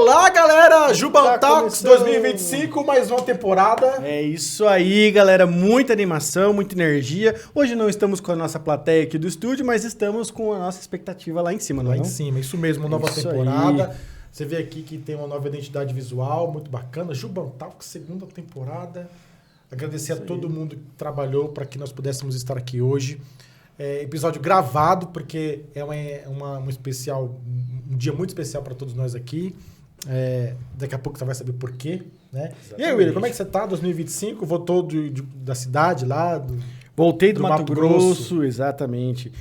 Olá, galera! Juba Talks 2025, mais uma temporada. É isso aí, galera. Muita animação, muita energia. Hoje não estamos com a nossa plateia aqui do estúdio, mas estamos com a nossa expectativa lá em cima, não é? Lá em cima, isso mesmo, nova temporada. Aí. Você vê aqui que tem uma nova identidade visual, muito bacana. Juba Talks, segunda temporada. Agradecer a todo mundo que trabalhou para que nós pudéssemos estar aqui hoje. Episódio gravado, porque é um especial, um dia muito especial para todos nós aqui. Daqui a pouco você vai saber por quê, né? E aí, William, como é que você tá? 2025, voltou da cidade lá? Voltei do Mato Grosso, exatamente.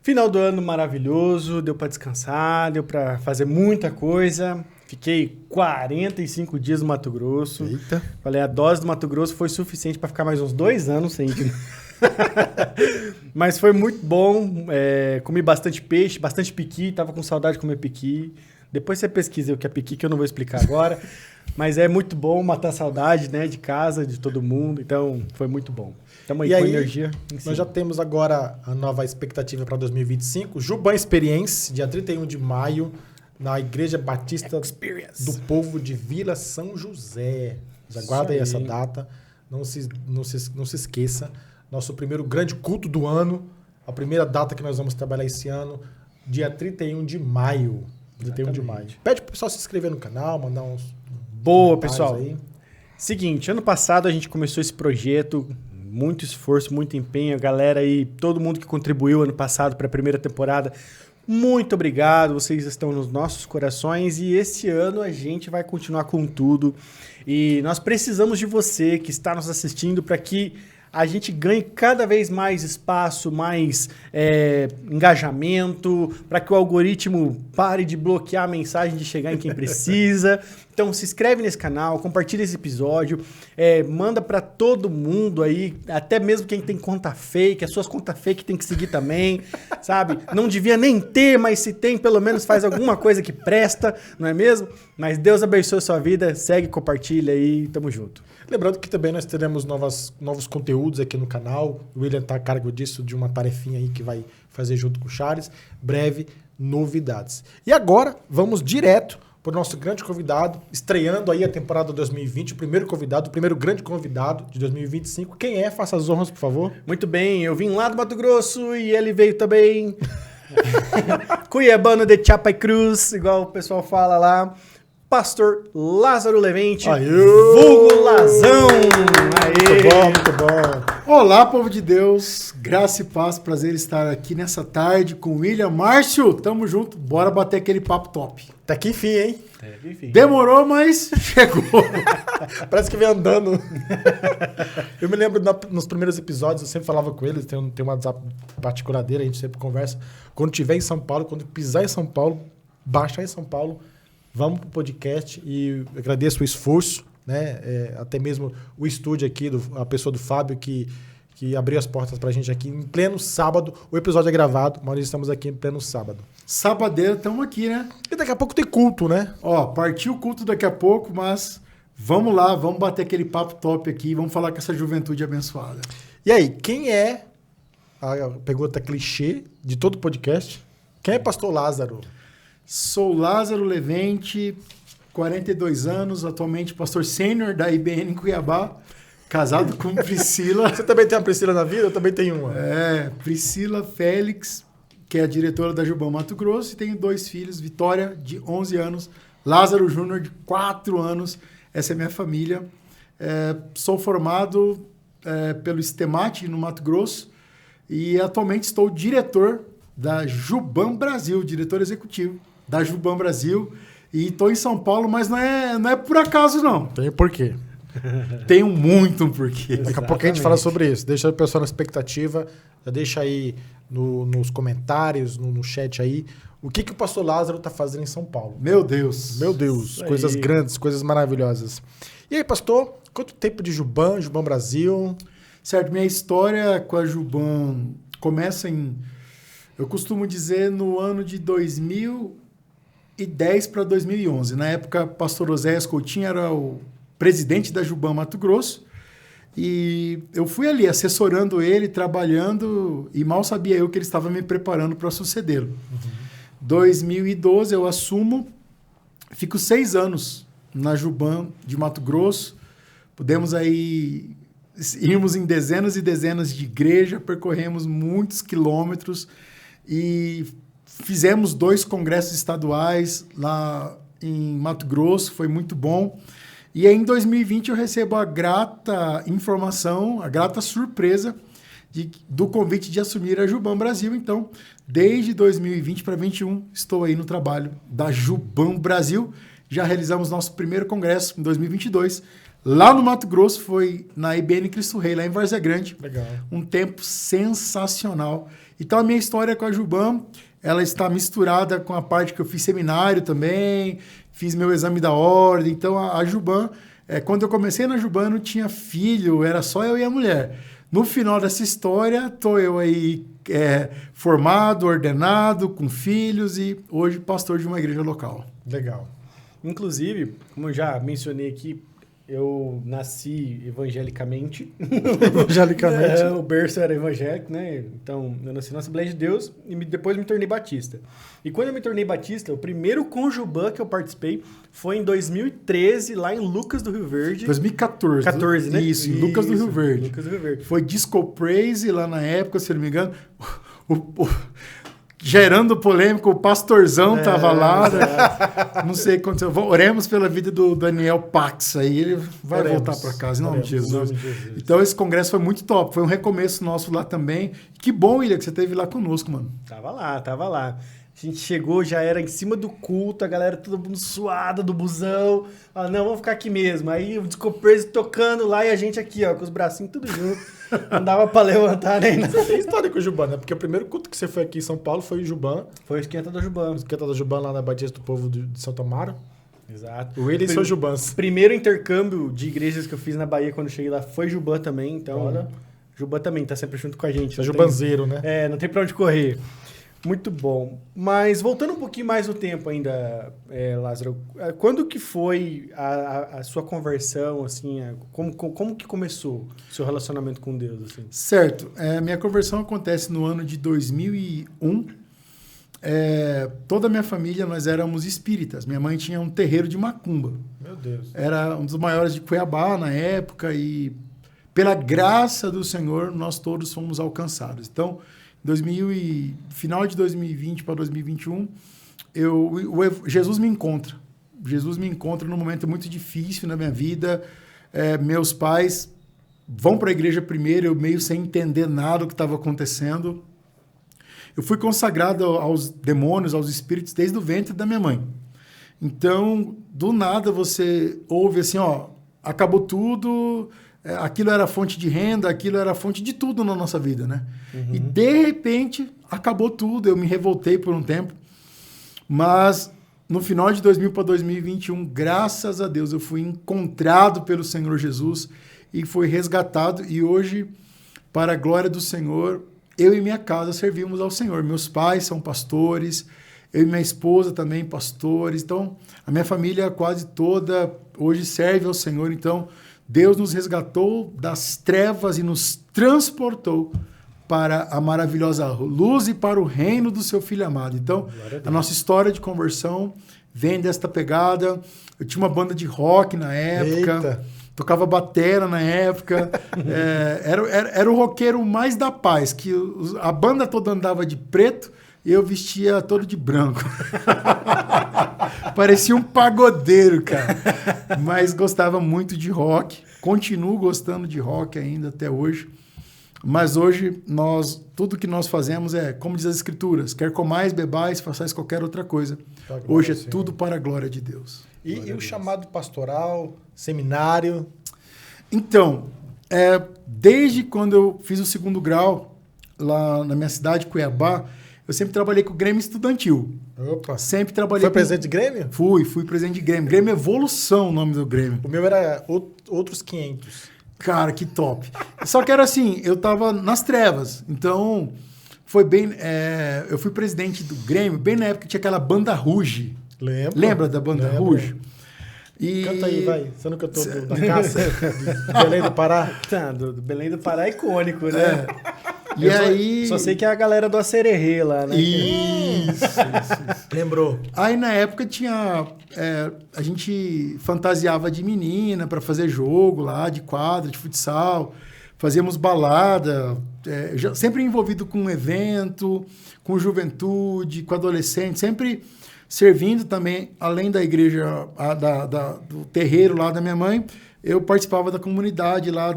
Final do ano maravilhoso, deu para descansar, deu para fazer muita coisa. Fiquei 45 dias no Mato Grosso. Eita. Falei, a dose do Mato Grosso foi suficiente para ficar mais uns 2 anos sem ir. Mas foi muito bom, comi bastante peixe, bastante piqui, tava com saudade de comer piqui. Depois você pesquisa o que é piqui, que eu não vou explicar agora. Mas é muito bom matar a saudade, né, de casa, de todo mundo. Então, foi muito bom. Estamos aí com energia. Nós já temos agora a nova expectativa para 2025. Juba Experience, dia 31 de maio, na Igreja Batista do Povo de Vila São José. Já guarda aí essa data. Não se esqueça. Nosso primeiro grande culto do ano. A primeira data que nós vamos trabalhar esse ano, dia 31 de maio. 31 de maio. Pede pro pessoal se inscrever no canal, mandar uns... Boa, pessoal. Aí. Seguinte, ano passado a gente começou esse projeto, muito esforço, muito empenho. A galera aí, todo mundo que contribuiu ano passado para a primeira temporada, muito obrigado. Vocês estão nos nossos corações e esse ano a gente vai continuar com tudo. E nós precisamos de você que está nos assistindo para que a gente ganhe cada vez mais espaço, mais engajamento, para que o algoritmo pare de bloquear a mensagem de chegar em quem precisa. Então se inscreve nesse canal, compartilha esse episódio, manda para todo mundo aí, até mesmo quem tem conta fake, as suas contas fake tem que seguir também, sabe? Não devia nem ter, mas se tem, pelo menos faz alguma coisa que presta, não é mesmo? Mas Deus abençoe a sua vida, segue, compartilha aí, tamo junto. Lembrando que também nós teremos novos conteúdos aqui no canal. O William está a cargo disso, de uma tarefinha aí que vai fazer junto com o Charles. Breve, novidades. E agora, vamos direto para o nosso grande convidado, estreando aí a temporada 2020, o primeiro grande convidado de 2025. Quem é? Faça as honras, por favor. Muito bem, eu vim lá do Mato Grosso e ele veio também. Cuiabano de Chapa e Cruz, igual o pessoal fala lá. Pastor Lázaro Levente, vulgo Lazão. Aê. Muito bom. Olá, povo de Deus, graça e paz, prazer estar aqui nessa tarde com o William. Márcio, tamo junto, bora bater aquele papo top. Tá aqui enfim, hein? Demorou, mas chegou. Parece que vem andando. Eu me lembro nos primeiros episódios, eu sempre falava com eles, tem um WhatsApp particuladeira, a gente sempre conversa. Quando estiver em São Paulo, quando pisar em São Paulo, baixar em São Paulo, vamos pro podcast e agradeço o esforço, né? Até mesmo o estúdio aqui, a pessoa do Fábio que abriu as portas pra gente aqui em pleno sábado. O episódio é gravado, mas nós estamos aqui em pleno sábado. Sabadeira, estamos aqui, né? E daqui a pouco tem culto, né? Partiu o culto daqui a pouco, mas vamos lá, vamos bater aquele papo top aqui, vamos falar com essa juventude abençoada. E aí, quem é, a pergunta clichê de todo podcast, quem é Pastor Lázaro? Sou Lázaro Levente, 42 anos, atualmente pastor sênior da IBN em Cuiabá, casado com Priscila. Você também tem uma Priscila na vida? Eu também tenho uma. Priscila Félix, que é a diretora da Juba Mato Grosso, e tenho 2 filhos, Vitória, de 11 anos, Lázaro Júnior, de 4 anos. Essa é minha família. Sou formado pelo STEMAT no Mato Grosso e atualmente estou diretor da Juba Brasil, diretor executivo da Juba Brasil, e estou em São Paulo, mas não é por acaso, não. Tem porquê. Tem muito um porquê. Daqui a pouco a gente fala sobre isso. Deixa o pessoal na expectativa, já deixa aí nos comentários, no chat aí, o que o pastor Lázaro está fazendo em São Paulo. Meu Deus, coisas grandes, coisas maravilhosas. E aí, pastor, quanto tempo de Juba Brasil? Certo, minha história com a Juba começa eu costumo dizer, no ano de 2010 para 2011. Na época, pastor Oséias Coutinho era o presidente da Juba Mato Grosso. E eu fui ali assessorando ele, trabalhando, e mal sabia eu que ele estava me preparando para sucedê-lo. 2012 eu assumo Fico 6 anos na Juban de Mato Grosso. Pudemos aí irmos em dezenas e dezenas de igrejas, percorremos muitos quilômetros e fizemos 2 congressos estaduais lá em Mato Grosso, foi muito bom. E aí, em 2020, eu recebo a grata informação, a grata surpresa do convite de assumir a Juban Brasil. Então, desde 2020 para 2021, estou aí no trabalho da Juban Brasil. Já realizamos nosso primeiro congresso em 2022. Lá no Mato Grosso, foi na IBN Cristo Rei, lá em Várzea Grande. Legal. Um tempo sensacional. Então, a minha história com a Juban, ela está misturada com a parte que eu fiz seminário também, fiz meu exame da ordem. Então, a Juban, quando eu comecei na Juban, eu não tinha filho, era só eu e a mulher. No final dessa história, estou eu aí formado, ordenado, com filhos e hoje pastor de uma igreja local. Legal. Inclusive, como eu já mencionei aqui, eu nasci evangelicamente. Evangelicamente. O berço era evangélico, né? Então, eu nasci na Assembleia de Deus e depois me tornei batista. E quando eu me tornei batista, o primeiro Conjuban que eu participei foi em 2013, lá em Lucas do Rio Verde. 2014. 14, né? Isso, em Lucas do Rio Verde. Lucas do Rio Verde. Foi Disco Praise lá na época, se não me engano. Gerando polêmica, o pastorzão estava lá. Né? Não sei o que aconteceu. Oremos pela vida do Daniel Pax. Aí ele vai voltar para casa, em nome de Jesus. Então, esse congresso foi muito top. Foi um recomeço nosso lá também. Que bom, William, que você esteve lá conosco, mano. Tava lá. A gente chegou, já era em cima do culto, a galera todo mundo suada do busão. Ah, não, vamos ficar aqui mesmo. Aí o Disco Praise tocando lá e a gente aqui, ó, com os bracinhos tudo junto. Não dava pra levantar nem nada. Você tem história com o Juban, né? Porque o primeiro culto que você foi aqui em São Paulo foi o Juban. Foi o Esquenta da Juban. O Esquenta da Juban lá na Batista do Povo de Santo Amaro. Exato. O William e seu Jubans. Primeiro intercâmbio de igrejas que eu fiz na Bahia quando eu cheguei lá foi Juban também. Então, olha, Juban também tá sempre junto com a gente. É Jubanzeiro, né? Não tem pra onde correr. Muito bom. Mas voltando um pouquinho mais no tempo ainda, Lázaro, quando que foi a sua conversão, assim, como que começou o seu relacionamento com Deus? Assim? Certo. Minha conversão acontece no ano de 2001. Toda a minha família, nós éramos espíritas. Minha mãe tinha um terreiro de macumba. Meu Deus. Era um dos maiores de Cuiabá na época e, pela graça do Senhor, nós todos fomos alcançados. Então, final de 2020 para 2021, Jesus me encontra. Jesus me encontra num momento muito difícil na minha vida. Meus pais vão para a igreja primeiro, eu meio sem entender nada do que estava acontecendo. Eu fui consagrado aos demônios, aos espíritos, desde o ventre da minha mãe. Então, do nada, você ouve assim, ó, acabou tudo... Aquilo era fonte de renda, aquilo era fonte de tudo na nossa vida, né? Uhum. E, de repente, acabou tudo. Eu me revoltei por um tempo. Mas, no final de 2000 para 2021, graças a Deus, eu fui encontrado pelo Senhor Jesus e fui resgatado. E hoje, para a glória do Senhor, eu e minha casa servimos ao Senhor. Meus pais são pastores, eu e minha esposa também pastores. Então, a minha família quase toda hoje serve ao Senhor. Então... Deus nos resgatou das trevas e nos transportou para a maravilhosa luz e para o reino do seu Filho amado. Então, a nossa história de conversão vem desta pegada. Eu tinha uma banda de rock na época, Eita. Tocava batera na época. Era o roqueiro mais da paz, que a banda toda andava de preto e eu vestia todo de branco. Parecia um pagodeiro, cara. Mas gostava muito de rock. Continuo gostando de rock ainda até hoje. Mas hoje, tudo que nós fazemos como diz as Escrituras, quer comais, bebais, façais qualquer outra coisa. Hoje é tudo para a glória de Deus. E o chamado pastoral, seminário? Então, desde quando eu fiz o 2º grau, lá na minha cidade, Cuiabá, eu sempre trabalhei com o Grêmio Estudantil. Opa. Sempre trabalhei Foi presidente de Grêmio? Fui presidente de Grêmio. Grêmio Evolução, o nome do Grêmio. O meu era Outros 500. Cara, que top. Só que era assim, eu tava nas trevas. Então, foi bem... eu fui presidente do Grêmio, bem na época que tinha aquela banda Ruge. Lembro. Lembra da banda Ruge? Canta aí, vai. Você não cantou da caça? Do Belém do Pará? Tá, do Belém do Pará é icônico, né? E aí... Só sei que é a galera do Acererê lá, né? Isso. Lembrou? Aí na época tinha... a gente fantasiava de menina para fazer jogo lá, de quadra, de futsal. Fazíamos balada. Sempre envolvido com evento, com juventude, com adolescente. Sempre servindo também, além da igreja, do terreiro lá da minha mãe, eu participava da comunidade lá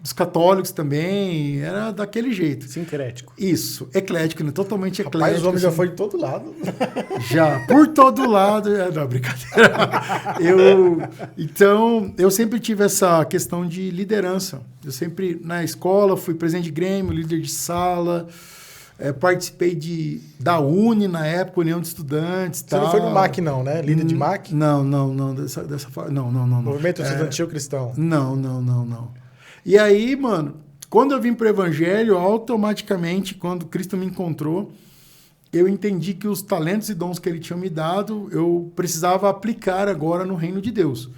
dos católicos também, era daquele jeito. Sincrético. Isso, eclético, né? Totalmente eclético. Rapaz, o homem assim, já foi de todo lado. Já, por todo lado. Não, brincadeira. Então, eu sempre tive essa questão de liderança. Eu sempre, na escola, fui presidente de Grêmio, líder de sala, participei da UNE na época, União de Estudantes. Você não foi no MAC, não, né? Líder de MAC? Não. Não. Movimento Estudantil Cristão. Não. E aí, mano, quando eu vim pro Evangelho, automaticamente, quando Cristo me encontrou, eu entendi que os talentos e dons que ele tinha me dado, eu precisava aplicar agora no reino de Deus.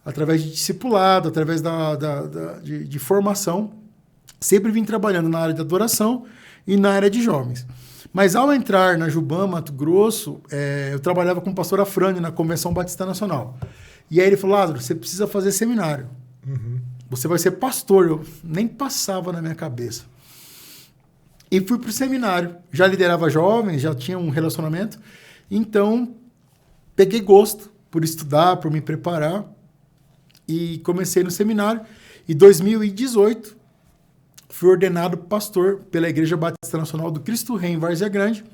Através de discipulado, através de formação. Sempre vim trabalhando na área de adoração e na área de jovens. Mas ao entrar na Jubam, Mato Grosso, eu trabalhava com o pastor Afrânio na Convenção Batista Nacional. E aí ele falou, Lázaro, você precisa fazer seminário. Uhum. Você vai ser pastor. Eu nem passava na minha cabeça. E fui para o seminário. Já liderava jovens, já tinha um relacionamento. Então, peguei gosto por estudar, por me preparar. E comecei no seminário. Em 2018, fui ordenado pastor pela Igreja Batista Nacional do Cristo Rei, em Várzea Grande.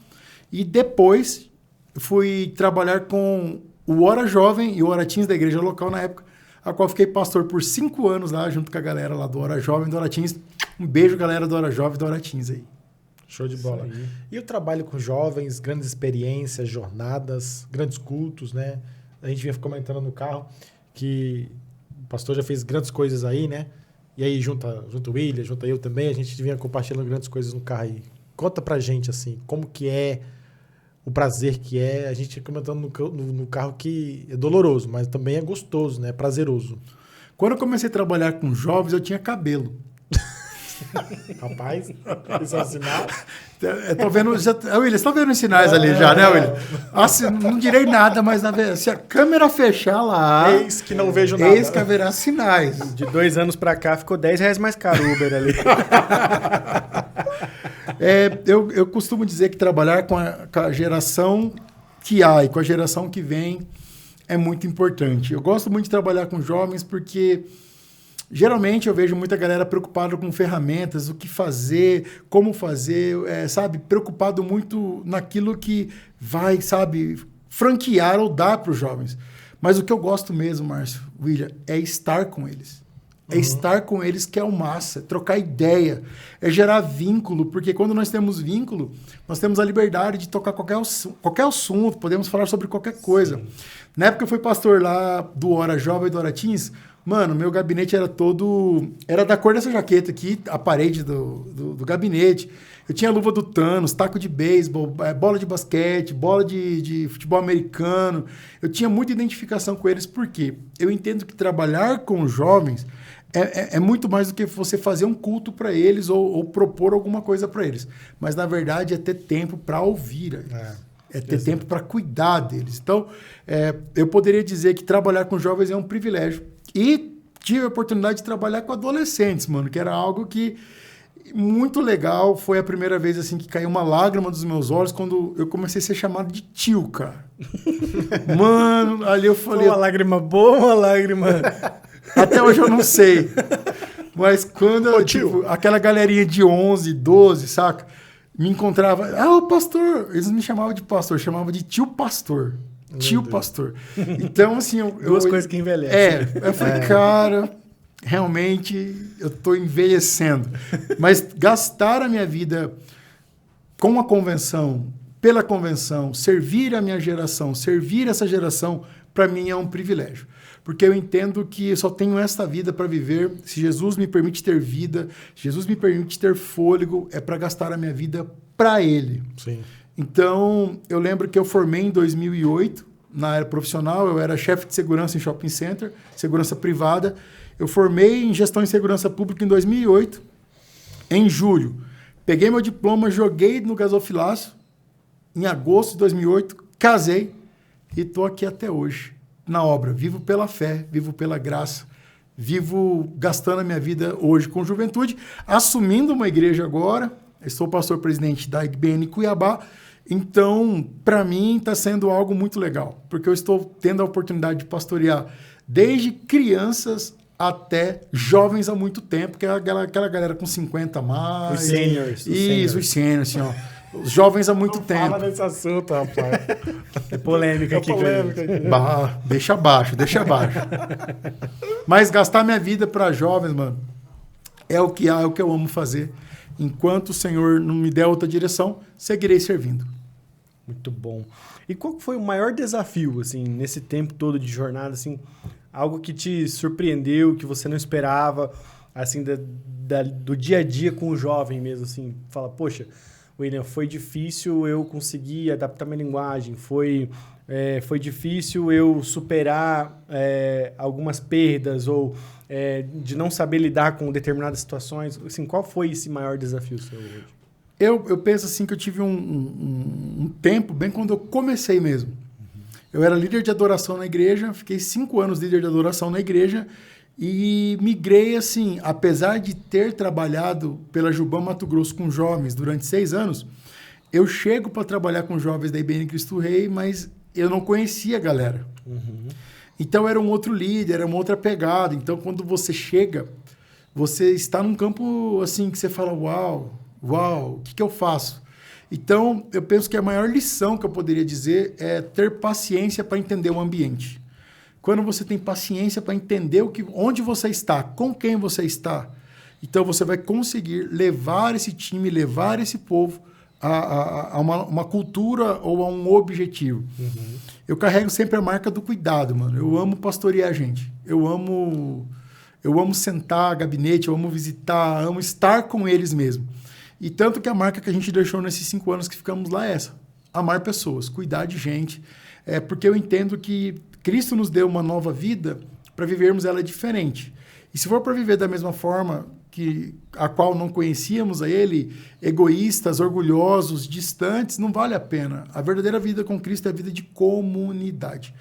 E depois fui trabalhar com o Hora Jovem e o Hora Teens da igreja local na época, a qual fiquei pastor por 5 anos lá, junto com a galera lá do Hora Jovem e do Hora Teens. Um beijo, galera do Hora Jovem e do Hora Teens aí. Show de bola. E o trabalho com jovens, grandes experiências, jornadas, grandes cultos, né? A gente vinha comentando no carro que o pastor já fez grandes coisas aí, né? E aí junta o William, junta eu também, a gente vinha compartilhando grandes coisas no carro aí. Conta pra gente, assim, como que é, o prazer que é. A gente comentando no carro que é doloroso, mas também é gostoso, né? É prazeroso. Quando eu comecei a trabalhar com jovens, eu tinha cabelo. Rapaz, isso é um sinal. Tô vendo, William, você está vendo os sinais ali já, né, William? Assim, não direi nada, mas se a câmera fechar lá... Eis que não vejo nada. Eis que haverá sinais. De 2 anos pra cá, ficou R$10 mais caro o Uber ali. Eu costumo dizer que trabalhar com a geração que há e com a geração que vem é muito importante. Eu gosto muito de trabalhar com jovens porque... Geralmente eu vejo muita galera preocupada com ferramentas, o que fazer, como fazer, sabe? Preocupado muito naquilo que vai, sabe, franquear ou dar para os jovens. Mas o que eu gosto mesmo, Márcio, William, é estar com eles. É estar com eles que é o massa, trocar ideia, é gerar vínculo, porque quando nós temos vínculo, nós temos a liberdade de tocar qualquer assunto, podemos falar sobre qualquer coisa. Sim. Na época eu fui pastor lá do Hora Jovem e do Hora Teens, mano, meu gabinete era da cor dessa jaqueta aqui, a parede do gabinete. Eu tinha a luva do Thanos, taco de beisebol, bola de basquete, bola de futebol americano. Eu tinha muita identificação com eles, porque eu entendo que trabalhar com jovens é muito mais do que você fazer um culto para eles ou propor alguma coisa para eles. Mas, na verdade, é ter tempo para ouvir. É ter tempo para cuidar deles. Então, eu poderia dizer que trabalhar com jovens é um privilégio. E tive a oportunidade de trabalhar com adolescentes, mano, que era algo que muito legal. Foi a primeira vez assim que caiu uma lágrima dos meus olhos quando eu comecei a ser chamado de tio, cara. Mano, ali eu falei... Uma lágrima boa, uma lágrima... Até hoje eu não sei. Mas quando eu, tipo, aquela galerinha de 11, 12, saca? Me encontrava... o pastor! Eles me chamavam de pastor, chamavam de tio pastor. Tio pastor. Então, assim... Duas coisas que envelhecem. Eu falei, cara, realmente eu tô envelhecendo. Mas gastar a minha vida com a convenção, pela convenção, servir a minha geração, servir essa geração, para mim é um privilégio. Porque eu entendo que eu só tenho esta vida para viver. Se Jesus me permite ter vida, se Jesus me permite ter fôlego, é para gastar a minha vida para Ele. Sim. Então, eu lembro que eu formei em 2008, na área profissional, eu era chefe de segurança em shopping center, segurança privada. Eu formei em gestão em segurança pública em 2008, em julho. Peguei meu diploma, joguei no gasofilácio em agosto de 2008, casei e estou aqui até hoje, na obra. Vivo pela fé, vivo pela graça, vivo gastando a minha vida hoje com juventude, assumindo uma igreja agora. Eu sou pastor-presidente da IBN Cuiabá. Então, para mim, está sendo algo muito legal, porque eu estou tendo a oportunidade de pastorear desde crianças até jovens há muito tempo, que é aquela galera com 50 a mais. Os seniors. Isso, os seniors, assim, ó. Os jovens há muito tempo. Fala nesse assunto, rapaz. É polêmica aqui. Deixa abaixo. Mas gastar minha vida para jovens, mano, é o que eu amo fazer. Enquanto o Senhor não me der outra direção, seguirei servindo. Muito bom. E qual foi o maior desafio, assim, nesse tempo todo de jornada, assim, algo que te surpreendeu, que você não esperava, assim, do dia a dia com o jovem mesmo, assim, fala, poxa, William, foi difícil eu conseguir adaptar minha linguagem, foi difícil eu superar algumas perdas ou de não saber lidar com determinadas situações. Assim, qual foi esse maior desafio seu hoje? Eu penso assim que eu tive um tempo, bem quando eu comecei mesmo. Eu era líder de adoração na igreja, fiquei 5 anos líder de adoração na igreja e migrei assim, apesar de ter trabalhado pela Jubam Mato Grosso com jovens durante 6 anos, eu chego para trabalhar com jovens da IBN Cristo Rei, mas eu não conhecia a galera. Uhum. Então era um outro líder, era uma outra pegada. Então quando você chega, você está num campo assim que você fala, uau, o que eu faço? Então eu penso que a maior lição que eu poderia dizer é ter paciência para entender o ambiente. Quando você tem paciência para entender onde você está, com quem você está, então você vai conseguir levar esse time, levar esse povo a uma cultura ou a um objetivo. Uhum. Eu carrego sempre a marca do cuidado, mano. Eu amo pastorear a gente. Eu amo sentar gabinete, eu amo visitar, amo estar com eles mesmo. E tanto que a marca que a gente deixou nesses 5 anos que ficamos lá é essa. Amar pessoas, cuidar de gente. Porque eu entendo que Cristo nos deu uma nova vida para vivermos ela diferente. E se for para viver da mesma forma a qual não conhecíamos a Ele, egoístas, orgulhosos, distantes, não vale a pena. A verdadeira vida com Cristo é a vida de comunidade.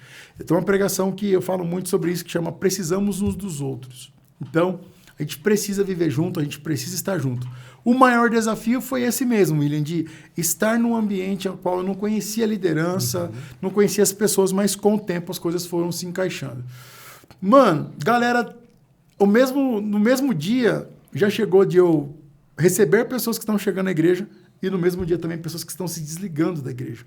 Tem uma pregação que eu falo muito sobre isso, que chama Precisamos uns dos outros. Então, a gente precisa viver junto, a gente precisa estar junto. O maior desafio foi esse mesmo, William, de estar num ambiente ao qual eu não conhecia a liderança, não conhecia as pessoas, mas com o tempo as coisas foram se encaixando. Mano, galera, no mesmo dia já chegou de eu receber pessoas que estão chegando à igreja e no mesmo dia também pessoas que estão se desligando da igreja.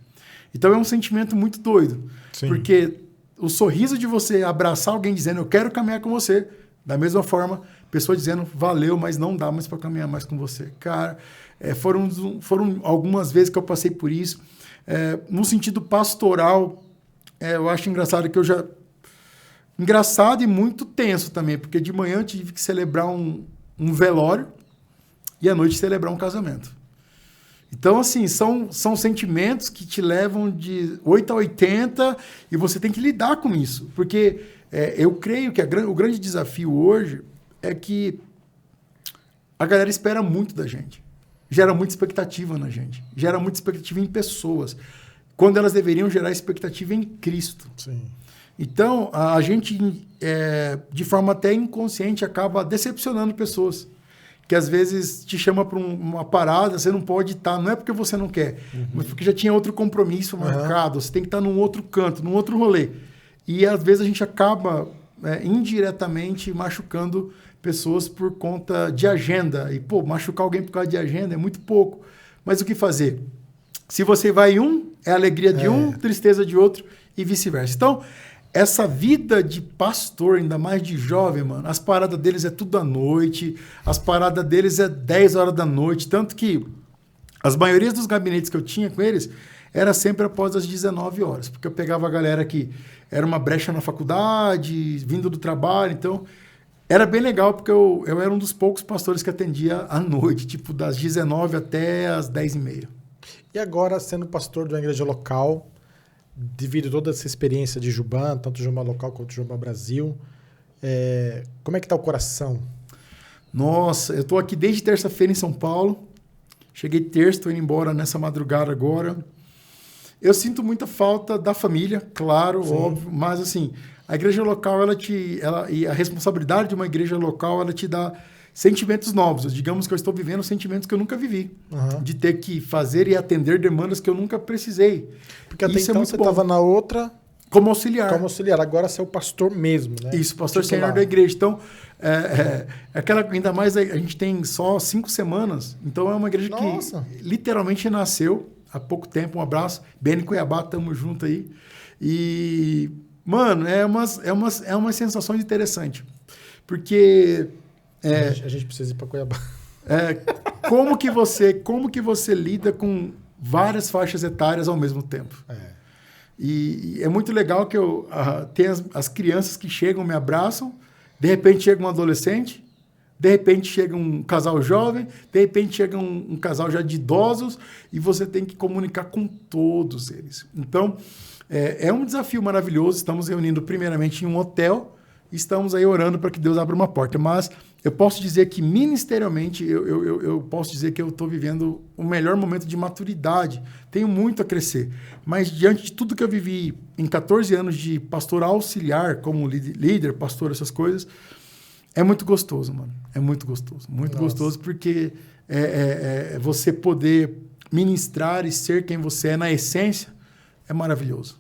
Então é um sentimento muito doido, Sim. porque o sorriso de você abraçar alguém dizendo eu quero caminhar com você, da mesma forma, pessoa dizendo valeu, mas não dá mais para caminhar mais com você. Cara, foram algumas vezes que eu passei por isso. No sentido pastoral, eu acho engraçado que eu já... Engraçado e muito tenso também, porque de manhã eu tive que celebrar um velório e à noite celebrar um casamento. Então, assim, são sentimentos que te levam de 8 a 80 e você tem que lidar com isso. Porque eu creio que o grande desafio hoje é que a galera espera muito da gente. Gera muita expectativa na gente. Gera muita expectativa em pessoas. Quando elas deveriam gerar expectativa em Cristo. Sim. Então, a gente, de forma até inconsciente, acaba decepcionando pessoas. Que às vezes te chama para uma parada, você não pode estar, não é porque você não quer, mas porque já tinha outro compromisso marcado, você tem que estar num outro canto, num outro rolê. E às vezes a gente acaba indiretamente machucando pessoas por conta de agenda. E, machucar alguém por causa de agenda é muito pouco. Mas o que fazer? Se você vai é alegria de um, tristeza de outro e vice-versa. Então, essa vida de pastor, ainda mais de jovem, mano, as paradas deles é tudo à noite, as paradas deles é 10 horas da noite, tanto que as maiorias dos gabinetes que eu tinha com eles era sempre após as 19 horas, porque eu pegava a galera que era uma brecha na faculdade, vindo do trabalho, então era bem legal, porque eu era um dos poucos pastores que atendia à noite, tipo das 19 até as 10h30. E agora, sendo pastor de uma igreja local, devido a toda essa experiência de Jubam, tanto Jubam local quanto Jubam Brasil, como é que está o coração? Nossa, eu estou aqui desde terça-feira em São Paulo Cheguei terça, estou indo embora nessa madrugada agora. Eu sinto muita falta da família, claro, sim, óbvio, mas assim, a igreja local, e a responsabilidade de uma igreja local, ela te dá sentimentos novos. Digamos que eu estou vivendo sentimentos que eu nunca vivi. De ter que fazer e atender demandas que eu nunca precisei. Porque até então você estava na outra... Como auxiliar. Como auxiliar. Agora você é o pastor mesmo, né? Isso, pastor sênior da igreja. Então, ainda mais a gente tem só 5 semanas. Então, é uma igreja que literalmente nasceu há pouco tempo. Um abraço. Beni Cuiabá, tamo junto aí. E, mano, é umas sensações interessantes. Porque... a gente precisa ir para Cuiabá. Como que você lida com várias faixas etárias ao mesmo tempo? E é muito legal que eu tenho as crianças que chegam, me abraçam, de repente chega um adolescente, de repente chega um casal jovem, de repente chega um casal já de idosos, e você tem que comunicar com todos eles. Então, é um desafio maravilhoso. Estamos reunindo primeiramente em um hotel, estamos aí orando para que Deus abra uma porta. Mas eu posso dizer que, ministerialmente, eu posso dizer que eu estou vivendo o melhor momento de maturidade. Tenho muito a crescer. Mas, diante de tudo que eu vivi em 14 anos de pastor auxiliar, como líder, pastor, essas coisas, é muito gostoso, mano. É muito gostoso. Muito gostoso, porque você poder ministrar e ser quem você é na essência é maravilhoso.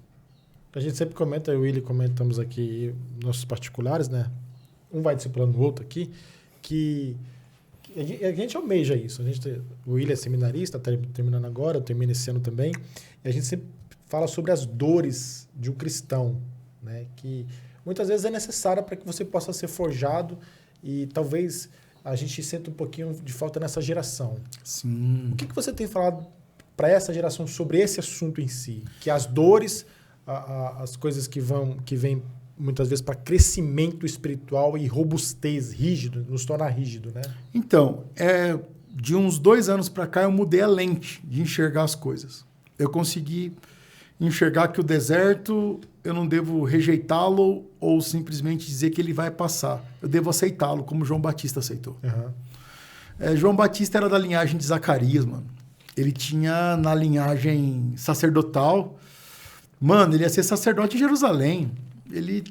A gente sempre comenta, eu e o Willi comentamos aqui nossos particulares, né? Um vai discipulando o outro aqui, que a gente almeja isso. O Willi é seminarista, está terminando agora, eu termino esse ano também, e a gente sempre fala sobre as dores de um cristão, né? Que muitas vezes é necessária para que você possa ser forjado, e talvez a gente sinta um pouquinho de falta nessa geração. Sim. O que você tem falado para essa geração sobre esse assunto em si? Que as dores, as coisas que vêm muitas vezes para crescimento espiritual e robustez, rígido, nos torna rígido, né? Então, de uns 2 anos para cá, eu mudei a lente de enxergar as coisas. Eu consegui enxergar que o deserto, eu não devo rejeitá-lo ou simplesmente dizer que ele vai passar. Eu devo aceitá-lo, como João Batista aceitou. João Batista era da linhagem de Zacarias, mano. Ele tinha na linhagem sacerdotal. Mano, ele ia ser sacerdote em Jerusalém. Ele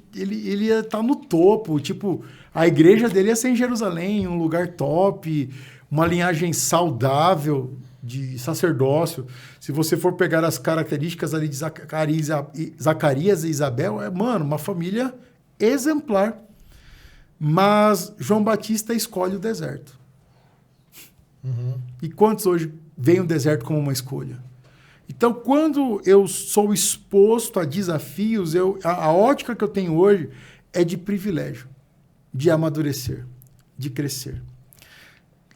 ia estar no topo. Tipo, a igreja dele ia ser em Jerusalém, um lugar top, uma linhagem saudável de sacerdócio. Se você for pegar as características ali de Zacarias e Isabel, mano, uma família exemplar. Mas João Batista escolhe o deserto. E quantos hoje veem o deserto como uma escolha? Então, quando eu sou exposto a desafios, a ótica que eu tenho hoje é de privilégio, de amadurecer, de crescer.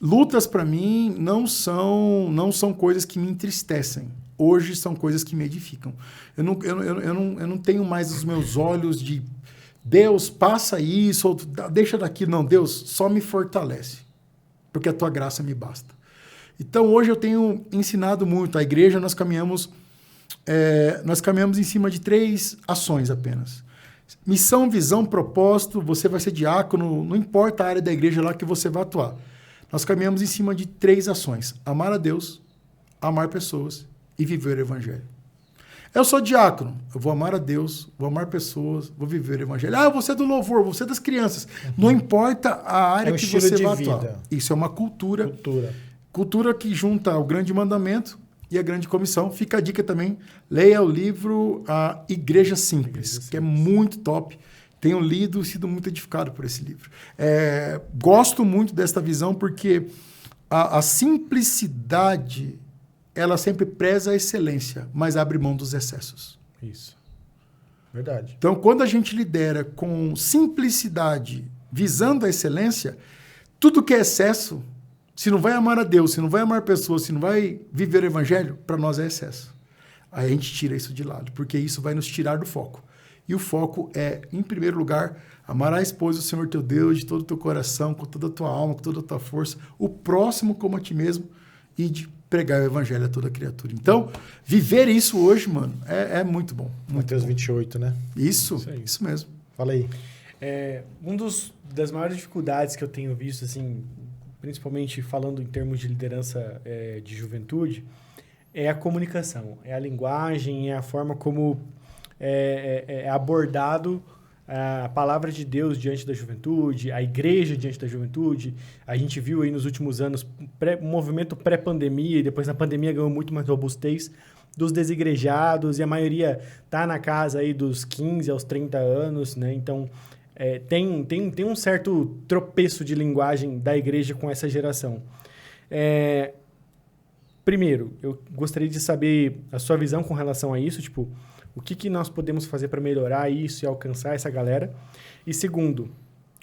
Lutas, para mim, não são coisas que me entristecem. Hoje são coisas que me edificam. Eu não tenho mais os meus olhos de Deus, passa isso, ou deixa daqui. Não, Deus, só me fortalece, porque a tua graça me basta. Então, hoje eu tenho ensinado muito. A igreja, nós caminhamos em cima de 3 ações apenas. Missão, visão, propósito. Você vai ser diácono, não importa a área da igreja lá que você vai atuar. Nós caminhamos em cima de 3 ações. Amar a Deus, amar pessoas e viver o evangelho. Eu sou diácono, eu vou amar a Deus, vou amar pessoas, vou viver o evangelho. Eu vou ser do louvor, vou ser das crianças. Não importa a área que você vai atuar. Isso é uma cultura. Cultura que junta o grande mandamento e a grande comissão. Fica a dica também, leia o livro A Igreja Simples, que é muito top. Tenho lido e sido muito edificado por esse livro. Gosto muito desta visão porque a simplicidade, ela sempre preza a excelência, mas abre mão dos excessos. Isso. Verdade. Então, quando a gente lidera com simplicidade, visando a excelência, tudo que é excesso, se não vai amar a Deus, se não vai amar pessoas, se não vai viver o evangelho, para nós é excesso. Aí a gente tira isso de lado, porque isso vai nos tirar do foco. E o foco é, em primeiro lugar, amar a esposa, o Senhor teu Deus, de todo o teu coração, com toda a tua alma, com toda a tua força, o próximo como a ti mesmo, e de pregar o evangelho a toda criatura. Então, viver isso hoje, mano, é muito bom. Mateus 28, né? Isso mesmo. Fala aí. Das maiores dificuldades que eu tenho visto, assim, principalmente falando em termos de liderança de juventude, é a comunicação, é a linguagem, é a forma como é abordado a palavra de Deus diante da juventude, a igreja diante da juventude. A gente viu aí nos últimos anos um movimento pré-pandemia, e depois na pandemia ganhou muito mais robustez, dos desigrejados, e a maioria tá na casa aí dos 15 aos 30 anos, né? Então, tem um certo tropeço de linguagem da igreja com essa geração. Primeiro, eu gostaria de saber a sua visão com relação a isso, tipo, o que nós podemos fazer para melhorar isso e alcançar essa galera? E segundo,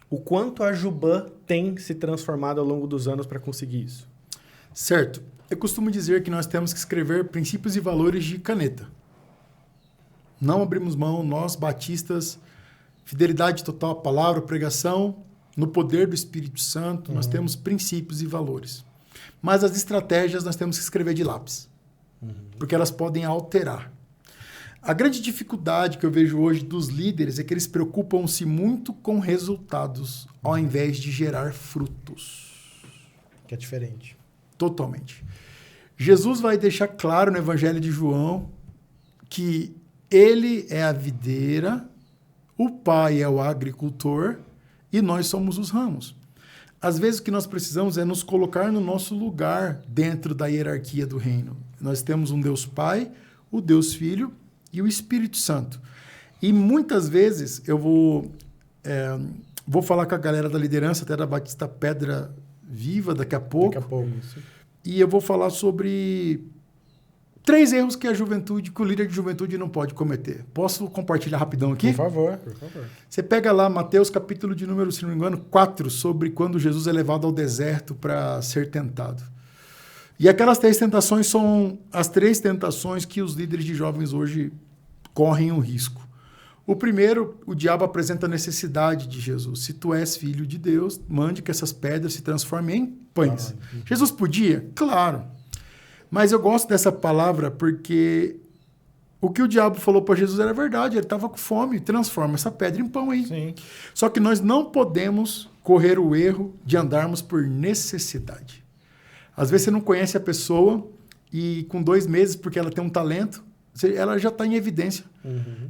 o quanto a Juban tem se transformado ao longo dos anos para conseguir isso? Certo. Eu costumo dizer que nós temos que escrever princípios e valores de caneta. Não abrimos mão, nós, batistas, fidelidade total à palavra, pregação, no poder do Espírito Santo, nós temos princípios e valores. Mas as estratégias nós temos que escrever de lápis, porque elas podem alterar. A grande dificuldade que eu vejo hoje dos líderes é que eles preocupam-se muito com resultados, ao invés de gerar frutos. Que é diferente. Totalmente. Jesus vai deixar claro no Evangelho de João que ele é a videira, o Pai é o agricultor e nós somos os ramos. Às vezes o que nós precisamos é nos colocar no nosso lugar dentro da hierarquia do reino. Nós temos um Deus Pai, o Deus Filho e o Espírito Santo. E muitas vezes eu vou falar com a galera da liderança, até da Batista Pedra Viva daqui a pouco. Isso. E eu vou falar sobre 3 erros que o líder de juventude não pode cometer. Posso compartilhar rapidão aqui? Por favor. Você pega lá Mateus capítulo de número, se não me engano, 4, sobre quando Jesus é levado ao deserto para ser tentado. E aquelas 3 tentações são as 3 tentações que os líderes de jovens hoje correm um risco. O primeiro, o diabo apresenta a necessidade de Jesus. Se tu és filho de Deus, mande que essas pedras se transformem em pães. Jesus podia? Claro. Mas eu gosto dessa palavra porque o que o diabo falou para Jesus era verdade. Ele estava com fome. Transforma essa pedra em pão aí. Sim. Só que nós não podemos correr o erro de andarmos por necessidade. Às vezes você não conhece a pessoa e com 2 meses, porque ela tem um talento, ela já está em evidência.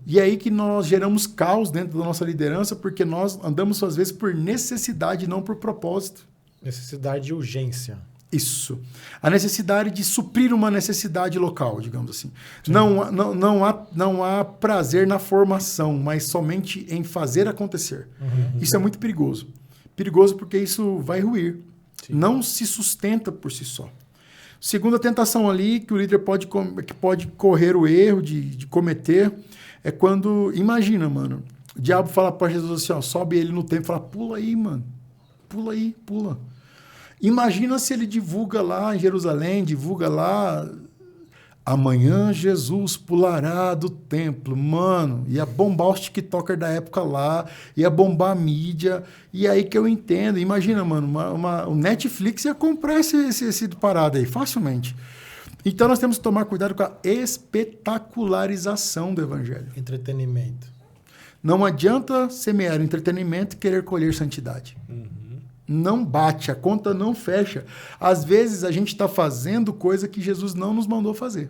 E é aí que nós geramos caos dentro da nossa liderança, porque nós andamos, às vezes, por necessidade, não por propósito. Necessidade e urgência. Isso. A necessidade de suprir uma necessidade local, digamos assim. Não há prazer na formação, mas somente em fazer acontecer. Isso é muito perigoso. Perigoso porque isso vai ruir. Sim. Não se sustenta por si só. Segunda tentação ali que o líder pode correr o erro de cometer é quando, imagina, mano, o diabo fala para Jesus assim, ó, sobe ele no templo e fala, pula aí, mano, pula aí, pula. Imagina se ele divulga lá em Jerusalém, divulga lá, amanhã Jesus pulará do templo, mano, ia bombar os tiktokers da época lá, ia bombar a mídia, e aí que eu entendo, imagina, mano, o Netflix ia comprar esse parada aí, facilmente. Então nós temos que tomar cuidado com a espetacularização do evangelho. Entretenimento. Não adianta semear entretenimento e querer colher santidade. Não bate, a conta não fecha. Às vezes a gente está fazendo coisa que Jesus não nos mandou fazer.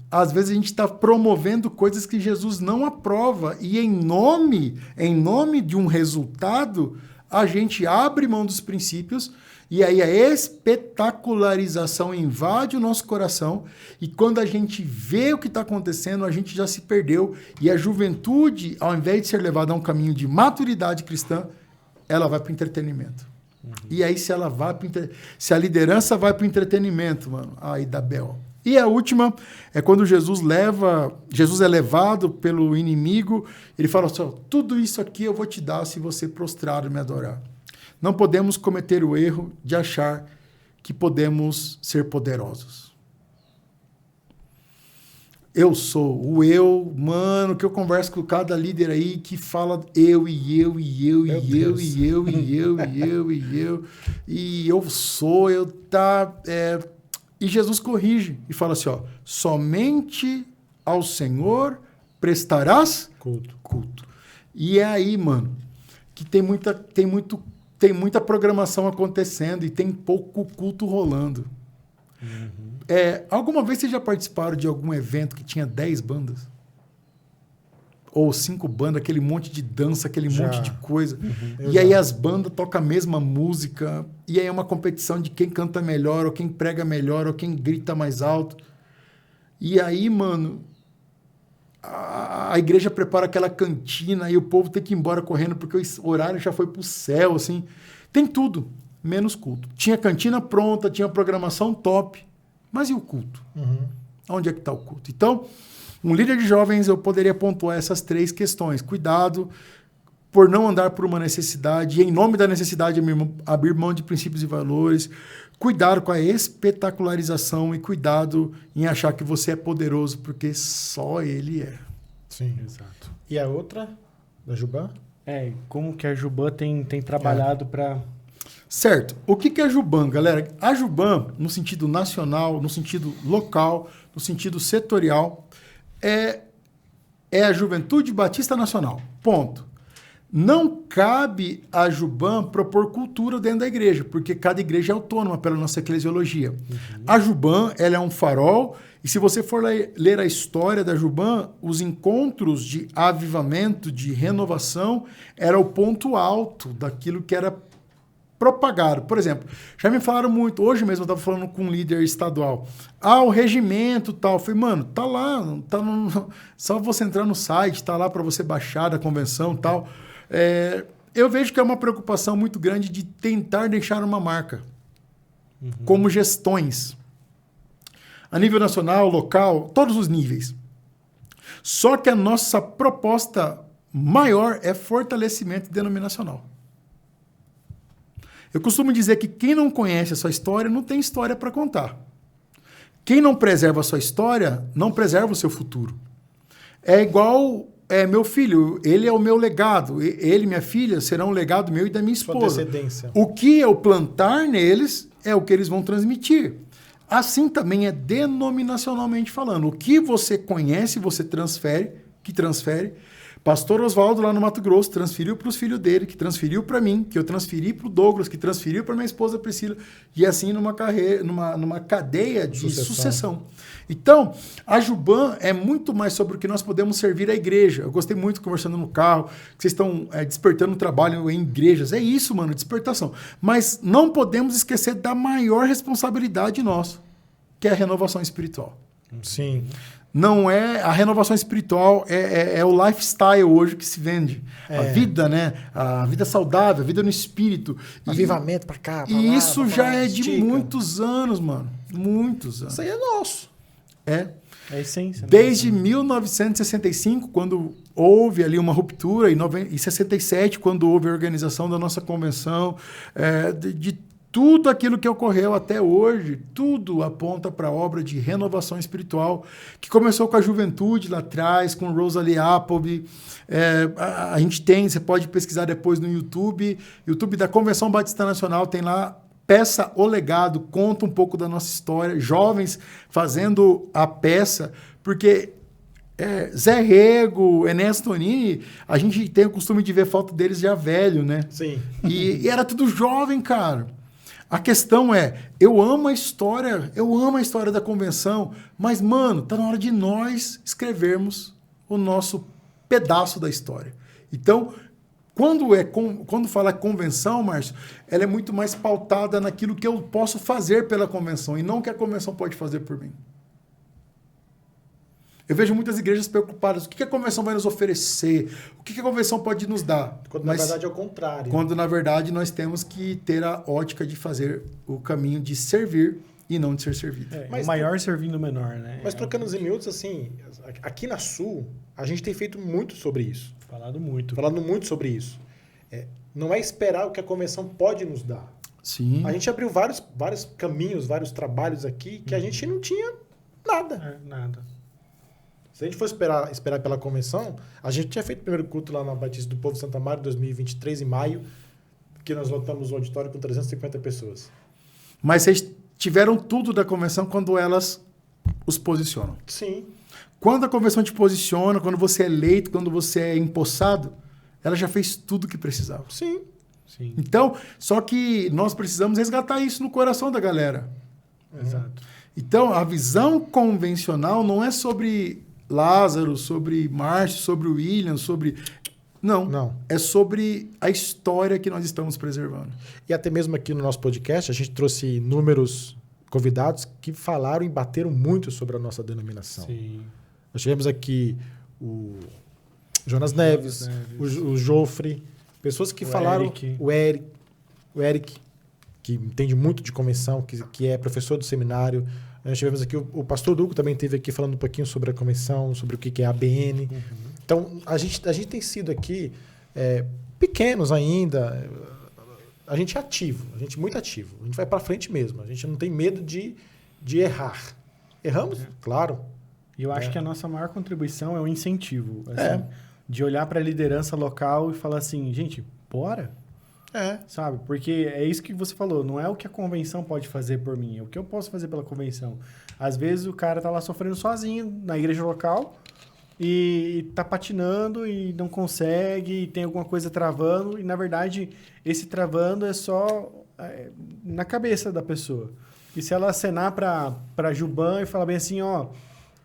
Às vezes a gente está promovendo coisas que Jesus não aprova. E em nome de um resultado, a gente abre mão dos princípios e aí a espetacularização invade o nosso coração. E quando a gente vê o que está acontecendo, a gente já se perdeu. E a juventude, ao invés de ser levada a um caminho de maturidade cristã, ela vai para o entretenimento. E aí, se a liderança vai para o entretenimento, mano, aí dá B.O. E a última é quando Jesus é levado pelo inimigo, ele fala assim, tudo isso aqui eu vou te dar se você prostrar e me adorar. Não podemos cometer o erro de achar que podemos ser poderosos. Eu sou o eu, mano, que eu converso com cada líder aí que fala eu e eu e eu e eu e eu e eu e eu e eu e eu sou, eu tá. E Jesus corrige e fala assim, ó, somente ao Senhor prestarás culto. E é aí, mano, que tem muito tem muita programação acontecendo e tem pouco culto rolando. Alguma vez vocês já participaram de algum evento que tinha 10 bandas? Ou 5 bandas, aquele monte de dança, aquele monte de coisa. E aí as bandas tocam a mesma música, e aí é uma competição de quem canta melhor, ou quem prega melhor, ou quem grita mais alto. E aí, mano, a igreja prepara aquela cantina e o povo tem que ir embora correndo porque o horário já foi pro céu, assim. Tem tudo, menos culto. Tinha cantina pronta, tinha programação top, mas e o culto? Onde é que está o culto? Então, um líder de jovens, eu poderia pontuar essas 3 questões. Cuidado por não andar por uma necessidade, e em nome da necessidade abrir mão de princípios e valores. Cuidado com a espetacularização e cuidado em achar que você é poderoso, porque só ele é. Sim, exato. E a outra, da Juban? Como que a Juban tem trabalhado para... Certo. O que é a Juban, galera? A Juban, no sentido nacional, no sentido local, no sentido setorial, é a Juventude Batista Nacional. Ponto. Não cabe a Juban propor cultura dentro da igreja, porque cada igreja é autônoma pela nossa eclesiologia. A Juban, ela é um farol, e se você for ler a história da Juban, os encontros de avivamento, de renovação, era o ponto alto daquilo que era propagado. Por exemplo, já me falaram muito, hoje mesmo eu estava falando com um líder estadual, o regimento tal, eu falei, mano, tá lá, só você entrar no site, tá lá para você baixar da convenção tal. Eu vejo que é uma preocupação muito grande de tentar deixar uma marca, como gestões, a nível nacional, local, todos os níveis. Só que a nossa proposta maior é fortalecimento denominacional. Eu costumo dizer que quem não conhece a sua história não tem história para contar. Quem não preserva a sua história não preserva o seu futuro. É igual meu filho, ele é o meu legado. Ele e minha filha serão um legado meu e da minha esposa. O que eu plantar neles é o que eles vão transmitir. Assim também é denominacionalmente falando. O que você conhece, você transfere. Pastor Oswaldo, lá no Mato Grosso, transferiu para os filhos dele, que transferiu para mim, que eu transferi para o Douglas, que transferiu para minha esposa Priscila, e assim numa cadeia de sucessão. Então, a Juban é muito mais sobre o que nós podemos servir à igreja. Eu gostei muito conversando no carro, que vocês estão despertando trabalho em igrejas. É isso, mano, despertação. Mas não podemos esquecer da maior responsabilidade nossa, que é a renovação espiritual. Sim. Não é a renovação espiritual, é o lifestyle hoje que se vende. A vida, né? A vida saudável, a vida no espírito. Avivamento pra cá, pra e lá, isso já é de muitos anos, mano. Muitos anos. Isso aí é nosso. É a essência. Desde 1965, quando houve ali uma ruptura, em 67, quando houve a organização da nossa convenção, de tudo aquilo que ocorreu até hoje, tudo aponta para a obra de renovação espiritual, que começou com a juventude lá atrás, com Rosalie Appleby. A gente tem, você pode pesquisar depois no YouTube da Convenção Batista Nacional, tem lá Peça o Legado, conta um pouco da nossa história, jovens fazendo a peça, porque Zé Rego, Enéas Tonini, a gente tem o costume de ver foto deles já velho, né? Sim. E era tudo jovem, cara. A questão eu amo a história da convenção, mas, mano, tá na hora de nós escrevermos o nosso pedaço da história. Então, quando fala convenção, Márcio, ela é muito mais pautada naquilo que eu posso fazer pela convenção e não o que a convenção pode fazer por mim. Eu vejo muitas igrejas preocupadas. O que a convenção vai nos oferecer? O que a convenção pode nos dar? Quando, na verdade, é o contrário. Quando, na verdade, nós temos que ter a ótica de fazer o caminho de servir e não de ser servido. Mas o maior servindo o menor, né? Mas trocando os miúdos, assim, aqui na Sul, a gente tem feito muito sobre isso. Falado muito sobre isso. Não é esperar o que a convenção pode nos dar. Sim. A gente abriu vários caminhos, vários trabalhos aqui que a gente não tinha nada. Nada. Se a gente for esperar pela convenção, a gente tinha feito o primeiro culto lá na Batista do Povo Santa Maria, em 2023, em maio, que nós lotamos o auditório com 350 pessoas. Mas vocês tiveram tudo da convenção quando elas os posicionam. Sim. Quando a convenção te posiciona, quando você é eleito, quando você é empossado, ela já fez tudo o que precisava. Sim. Sim. Então, só que nós precisamos resgatar isso no coração da galera. Exato. Então, a visão convencional não é sobre Lázaro, sobre Márcio, sobre William, sobre... Não. É sobre a história que nós estamos preservando. E até mesmo aqui no nosso podcast, a gente trouxe inúmeros convidados que falaram e bateram muito sobre a nossa denominação. Sim. Nós tivemos aqui o Jonas Neves, o Jofre, pessoas que falaram... O Eric, que entende muito de convenção, que é professor do seminário. Nós tivemos aqui o pastor Duco, também esteve aqui falando um pouquinho sobre a convenção, sobre o que é a ABN. Então, a gente tem sido aqui pequenos ainda. A gente é ativo, a gente é muito ativo. A gente vai para frente mesmo. A gente não tem medo de errar. Erramos? Claro. E eu acho que a nossa maior contribuição é o incentivo. Assim, de olhar para a liderança local e falar assim, gente, bora. Sabe? Porque é isso que você falou. Não é o que a convenção pode fazer por mim. É o que eu posso fazer pela convenção. Às vezes o cara tá lá sofrendo sozinho na igreja local e tá patinando e não consegue, e tem alguma coisa travando. E, na verdade, esse travando é só na cabeça da pessoa. E se ela acenar para Juban e falar bem assim, ó,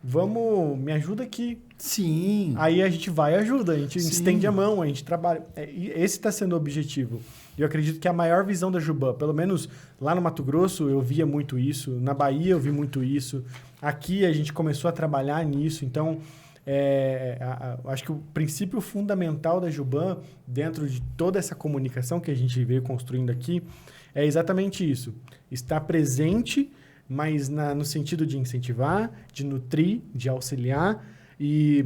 vamos, me ajuda aqui. Sim. Aí a gente vai e ajuda, a gente estende a mão, a gente trabalha. Esse está sendo o objetivo. Eu acredito que a maior visão da Juban, pelo menos lá no Mato Grosso eu via muito isso, na Bahia eu vi muito isso, aqui a gente começou a trabalhar nisso. Então, acho que o princípio fundamental da Juban, dentro de toda essa comunicação que a gente veio construindo aqui, é exatamente isso. Estar presente, mas no sentido de incentivar, de nutrir, de auxiliar e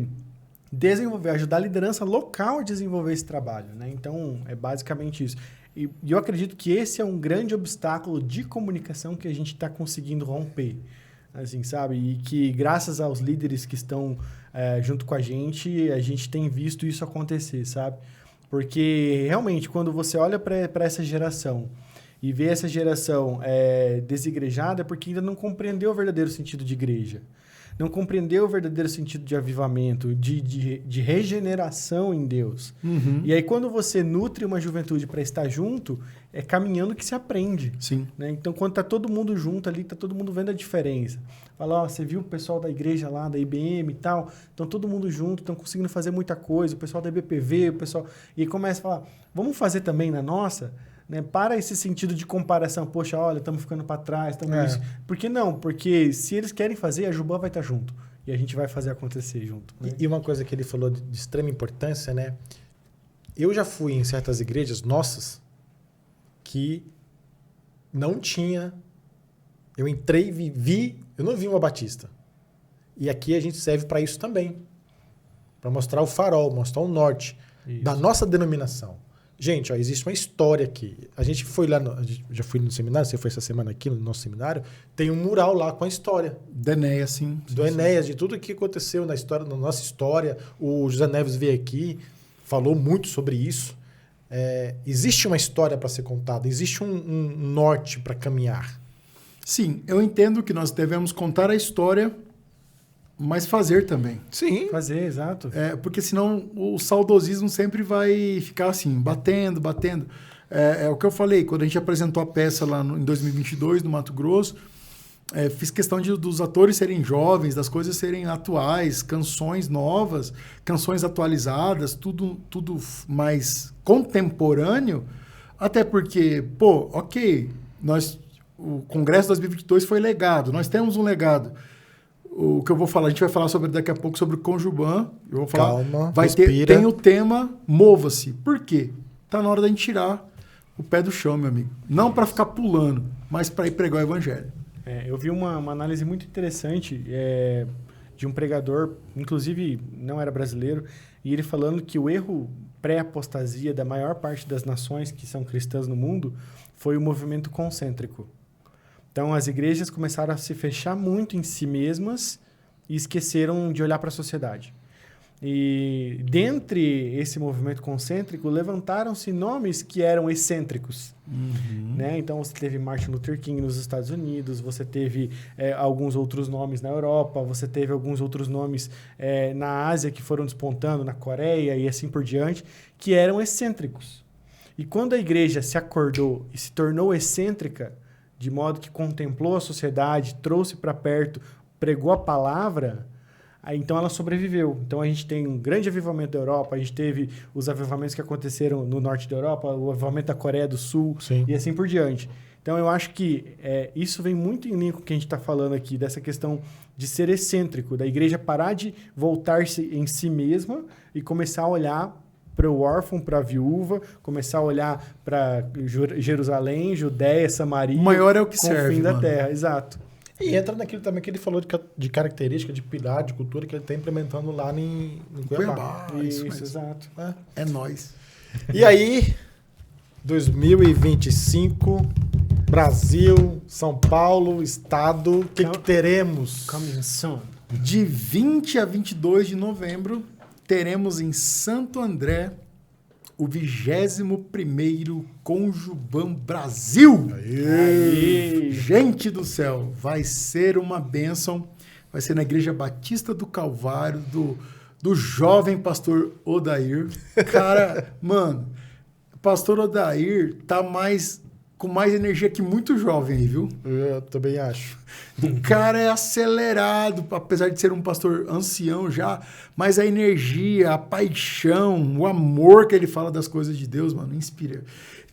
desenvolver, ajudar a liderança local a desenvolver esse trabalho, né? Então, é basicamente isso. E eu acredito que esse é um grande obstáculo de comunicação que a gente está conseguindo romper, assim, sabe? E que, graças aos líderes que estão junto com a gente tem visto isso acontecer, sabe? Porque, realmente, quando você olha para essa geração e vê essa geração desigrejada, é porque ainda não compreendeu o verdadeiro sentido de igreja. Não compreendeu o verdadeiro sentido de avivamento, de regeneração em Deus. Uhum. E aí, quando você nutre uma juventude para estar junto, é caminhando que se aprende. Sim. Né? Então, quando está todo mundo junto ali, está todo mundo vendo a diferença. Fala, ó, você viu o pessoal da igreja lá, da IBM e tal, estão todo mundo junto, estão conseguindo fazer muita coisa, o pessoal da IBPV, o pessoal... E aí começa a falar, vamos fazer também na nossa... Né? Para esse sentido de comparação, poxa, olha, estamos ficando para trás, estamos isso. Por que não? Porque se eles querem fazer, a Juban vai estar junto. E a gente vai fazer acontecer junto. Né? E uma coisa que ele falou de extrema importância, né? Eu já fui em certas igrejas nossas que não tinha... Eu entrei e vi... Eu não vi uma batista. E aqui a gente serve para isso também. Para mostrar o farol, mostrar o norte da nossa denominação. Gente, ó, existe uma história aqui. A gente foi lá, já fui no seminário, você foi essa semana aqui no nosso seminário, tem um mural lá com a história. Do Enéas, sim. Do Enéas, de tudo que aconteceu na história, na nossa história. O José Neves veio aqui, falou muito sobre isso. Existe uma história para ser contada, existe um norte para caminhar. Sim, eu entendo que nós devemos contar a história, mas fazer também. Sim. Fazer, exato. Porque senão o saudosismo sempre vai ficar assim, batendo. É o que eu falei, quando a gente apresentou a peça lá em 2022, no Mato Grosso, fiz questão dos atores serem jovens, das coisas serem atuais, canções novas, canções atualizadas, tudo mais contemporâneo, até porque, o Congresso 2022 foi legado, nós temos um legado. O que eu vou falar, a gente vai falar daqui a pouco sobre o Conjuban. Eu vou falar. Calma, tem o tema Mova-se. Por quê? Tá na hora da gente tirar o pé do chão, meu amigo. Não para ficar pulando, mas para ir pregar o evangelho. Eu vi uma análise muito interessante de um pregador, inclusive não era brasileiro, e ele falando que o erro pré-apostasia da maior parte das nações que são cristãs no mundo foi o movimento concêntrico. Então, as igrejas começaram a se fechar muito em si mesmas e esqueceram de olhar para a sociedade. E, dentre esse movimento concêntrico, levantaram-se nomes que eram excêntricos. Uhum. Né? Então, você teve Martin Luther King nos Estados Unidos, você teve alguns outros nomes na Europa, você teve alguns outros nomes na Ásia que foram despontando, na Coreia e assim por diante, que eram excêntricos. E quando a igreja se acordou e se tornou excêntrica, de modo que contemplou a sociedade, trouxe para perto, pregou a palavra, aí, então ela sobreviveu. Então a gente tem um grande avivamento da Europa, a gente teve os avivamentos que aconteceram no norte da Europa, o avivamento da Coreia do Sul, Sim. e assim por diante. Então eu acho que isso vem muito em linha com o que a gente está falando aqui, dessa questão de ser excêntrico, da igreja parar de voltar-se em si mesma e começar a olhar para o órfão, para a viúva, começar a olhar para Jerusalém, Judéia, Samaria. O maior é o que com serve, o fim da mano. terra, exato. E entra naquilo também que ele falou de característica, de pilar, de cultura que ele está implementando lá em Cuiabá. Isso, exato. É nóis. E aí, 2025, Brasil, São Paulo, Estado, o que teremos? Coming soon. De 20 a 22 de novembro, teremos em Santo André o 21º Conjuban Brasil. Aê! Gente do céu, vai ser uma bênção. Vai ser na Igreja Batista do Calvário, do jovem pastor Odair. Cara, mano, o pastor Odair tá com mais energia que muito jovem aí, viu? Eu também acho. O cara é acelerado, apesar de ser um pastor ancião já, mas a energia, a paixão, o amor que ele fala das coisas de Deus, mano, inspira.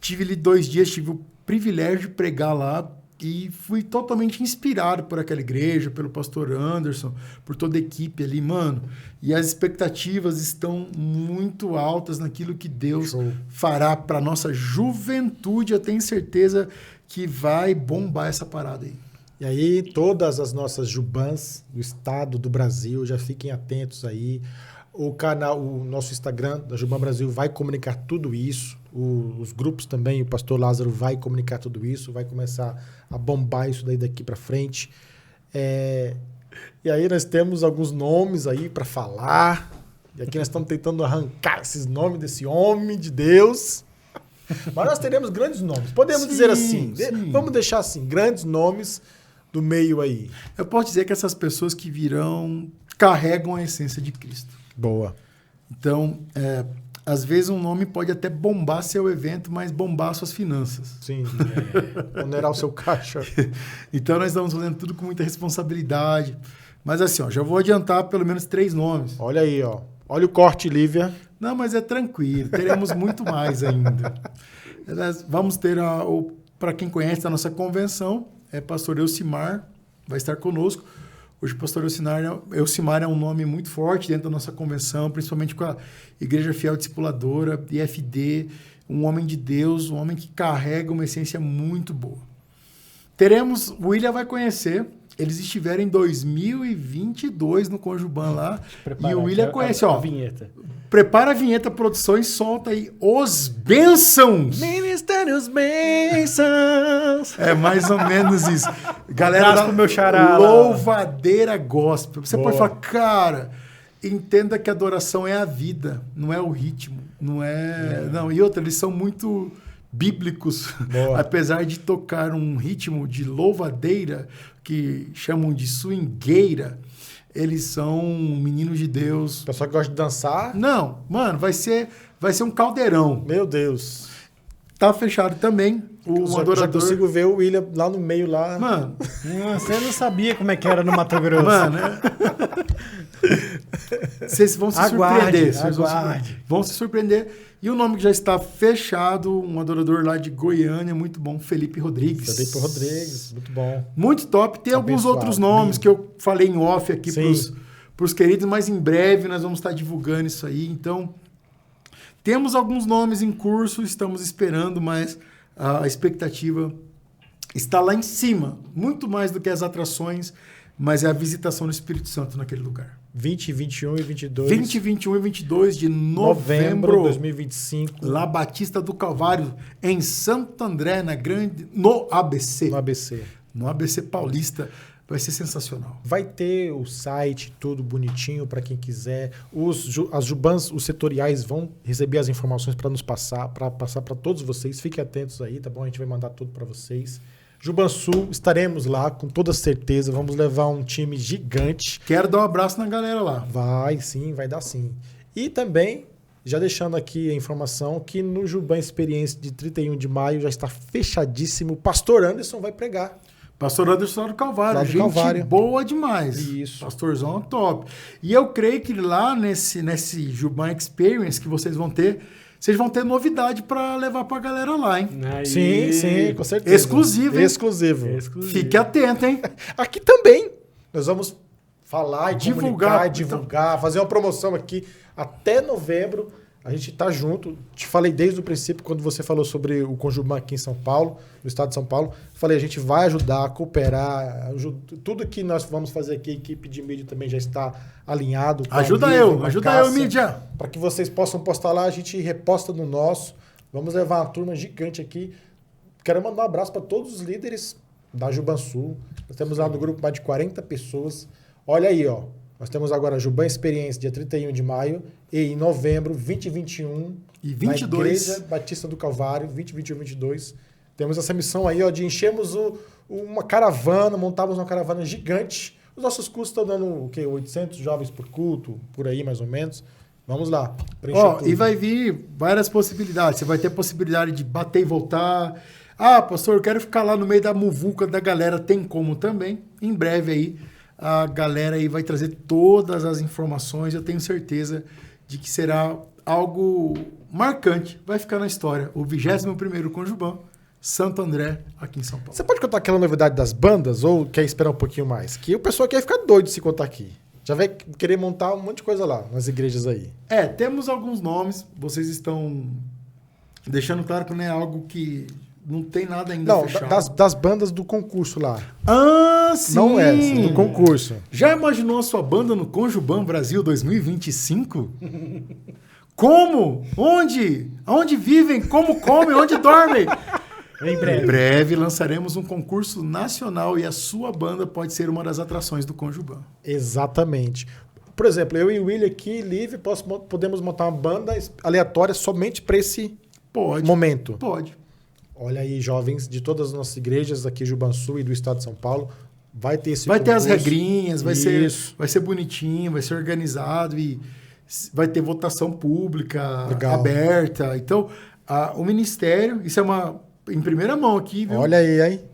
Tive ali 2 dias, tive o privilégio de pregar lá e fui totalmente inspirado por aquela igreja, pelo pastor Anderson, por toda a equipe ali, mano. E as expectativas estão muito altas naquilo que Deus fará para nossa juventude. Eu tenho certeza que vai bombar essa parada aí. E aí, todas as nossas Jubans do estado, do Brasil, já fiquem atentos aí. O nosso Instagram da Juban Brasil vai comunicar tudo isso. Os grupos também, o pastor Lázaro vai comunicar tudo isso, vai começar a bombar isso daí daqui para frente. E aí nós temos alguns nomes aí para falar. E aqui nós estamos tentando arrancar esses nomes desse homem de Deus. Mas nós teremos grandes nomes. Podemos dizer assim, vamos deixar assim, grandes nomes do meio aí. Eu posso dizer que essas pessoas que virão carregam a essência de Cristo. Boa. Então, às vezes um nome pode até bombar seu evento, mas bombar suas finanças. Sim. Onerar o seu caixa. Então, nós estamos fazendo tudo com muita responsabilidade. Mas assim, ó, já vou adiantar pelo menos 3 nomes. Olha aí, ó. Olha o corte, Lívia. Não, mas é tranquilo. Teremos muito mais ainda. Nós vamos ter, para quem conhece a nossa convenção, pastor Elcimar vai estar conosco. Hoje o pastor Elcimar é um nome muito forte dentro da nossa convenção, principalmente com a Igreja Fiel Discipuladora, IFD, um homem de Deus, um homem que carrega uma essência muito boa. Teremos, o William vai conhecer, eles estiveram em 2022 no Conjuban lá, e o William conhece, ó. A vinheta. Prepara a vinheta, produção, e solta aí os bênçãos. Ministérios bênçãos. É mais ou menos isso. Galera pro meu xará, louvadeira gospel. Você Boa. pode falar, cara, entenda que a adoração é a vida, não é o ritmo. Não é. Não, e outra, eles são muito bíblicos. Boa. Apesar de tocar um ritmo de louvadeira, que chamam de swingueira, eles são meninos de Deus. O pessoal que gosta de dançar. Não, mano, vai ser um caldeirão. Meu Deus. Tá fechado também. Já consigo ver o William lá no meio lá. Mano, Você não sabia como é que era no Mato Grosso. mano, vocês vão se surpreender. Vocês aguarde. vão se surpreender. E o nome que já está fechado, um adorador lá de Goiânia, muito bom, Felipe Rodrigues. Felipe Rodrigues, muito bom. Muito top. Tem alguns Abençoado, outros nomes lindo. que eu falei em off aqui Sim. pros queridos, mas em breve nós vamos estar divulgando isso aí. Então, temos alguns nomes em curso, estamos esperando, mas a expectativa está lá em cima. Muito mais do que as atrações, mas é a visitação do Espírito Santo naquele lugar. 20, 21 e 22. 20, 21 e 22 de novembro novembro. de 2025. Lá Batista do Calvário, em Santo André, no ABC. No ABC. No ABC Paulista. Vai ser sensacional. Vai ter o site tudo bonitinho para quem quiser. As Jubans, os setoriais vão receber as informações para nos passar, para todos vocês. Fiquem atentos aí, tá bom? A gente vai mandar tudo para vocês. Juban Sul, estaremos lá com toda certeza. Vamos levar um time gigante. Quero dar um abraço na galera lá. Vai sim, vai dar sim. E também Já deixando aqui a informação que no Juban Experiência de 31 de maio já está fechadíssimo. O pastor Anderson vai pregar. Pastor Anderson lá do Calvário. Lá do Gente Calvário. boa demais. Isso. Pastorzão top. E eu creio que lá nesse Juban Experience que vocês vão ter novidade para levar para a galera lá, hein? Aí. Sim, com certeza. Exclusivo, hein? Exclusivo. Fique atento, hein? Aqui também. Nós vamos falar e Divulgar, divulgar, fazer uma promoção aqui até novembro. A gente tá junto. Te falei desde o princípio, quando você falou sobre o Conjuban aqui em São Paulo, no estado de São Paulo. Falei, a gente vai ajudar, cooperar. Tudo que nós vamos fazer aqui, a equipe de mídia também já está alinhado. Ajuda eu, mídia. Para que vocês possam postar lá, a gente reposta no nosso. Vamos levar uma turma gigante aqui. Quero mandar um abraço para todos os líderes da Juban Sul. Nós temos lá no grupo mais de 40 pessoas. Olha aí, ó. Nós temos agora a Juban Experiência, dia 31 de maio, e em novembro, 20 e 21, e 22. na Igreja Batista do Calvário, 20, 21 e 22. Temos essa missão aí, ó, de enchermos uma caravana, montarmos uma caravana gigante. Os nossos custos estão dando, o quê? 800 jovens por culto, por aí mais ou menos. Vamos lá. Ó, e vai vir várias possibilidades. Você vai ter possibilidade de bater e voltar. Ah, pastor, eu quero ficar lá no meio da muvuca da galera. Tem como também. Em breve aí, a galera aí vai trazer todas as informações. Eu tenho certeza de que será algo marcante. Vai ficar na história. O 21º Conjuban, Santo André, aqui em São Paulo. Você pode contar aquela novidade das bandas ou quer esperar um pouquinho mais? Que o pessoal quer ficar doido se contar aqui. Já vai querer montar um monte de coisa lá, nas igrejas aí. Temos alguns nomes. Vocês estão deixando claro que não é algo que... Não tem nada ainda fechado. Das bandas do concurso lá. Ah, sim! Não essa, do concurso. Já imaginou a sua banda no Conjuban Brasil 2025? Como? Onde? Onde vivem? Como comem? Onde dormem? Em breve. Em breve lançaremos um concurso nacional e a sua banda pode ser uma das atrações do Conjuban. Exatamente. Por exemplo, eu e o William aqui, livre, podemos montar uma banda aleatória somente para esse momento. Pode. Olha aí, jovens de todas as nossas igrejas aqui, Juban Sul e do estado de São Paulo, vai ter esse Vai concurso. ter as regrinhas, vai ser bonitinho, vai ser organizado e vai ter votação pública aberta. Então, o Ministério, isso é em primeira mão aqui, viu? Olha aí, hein?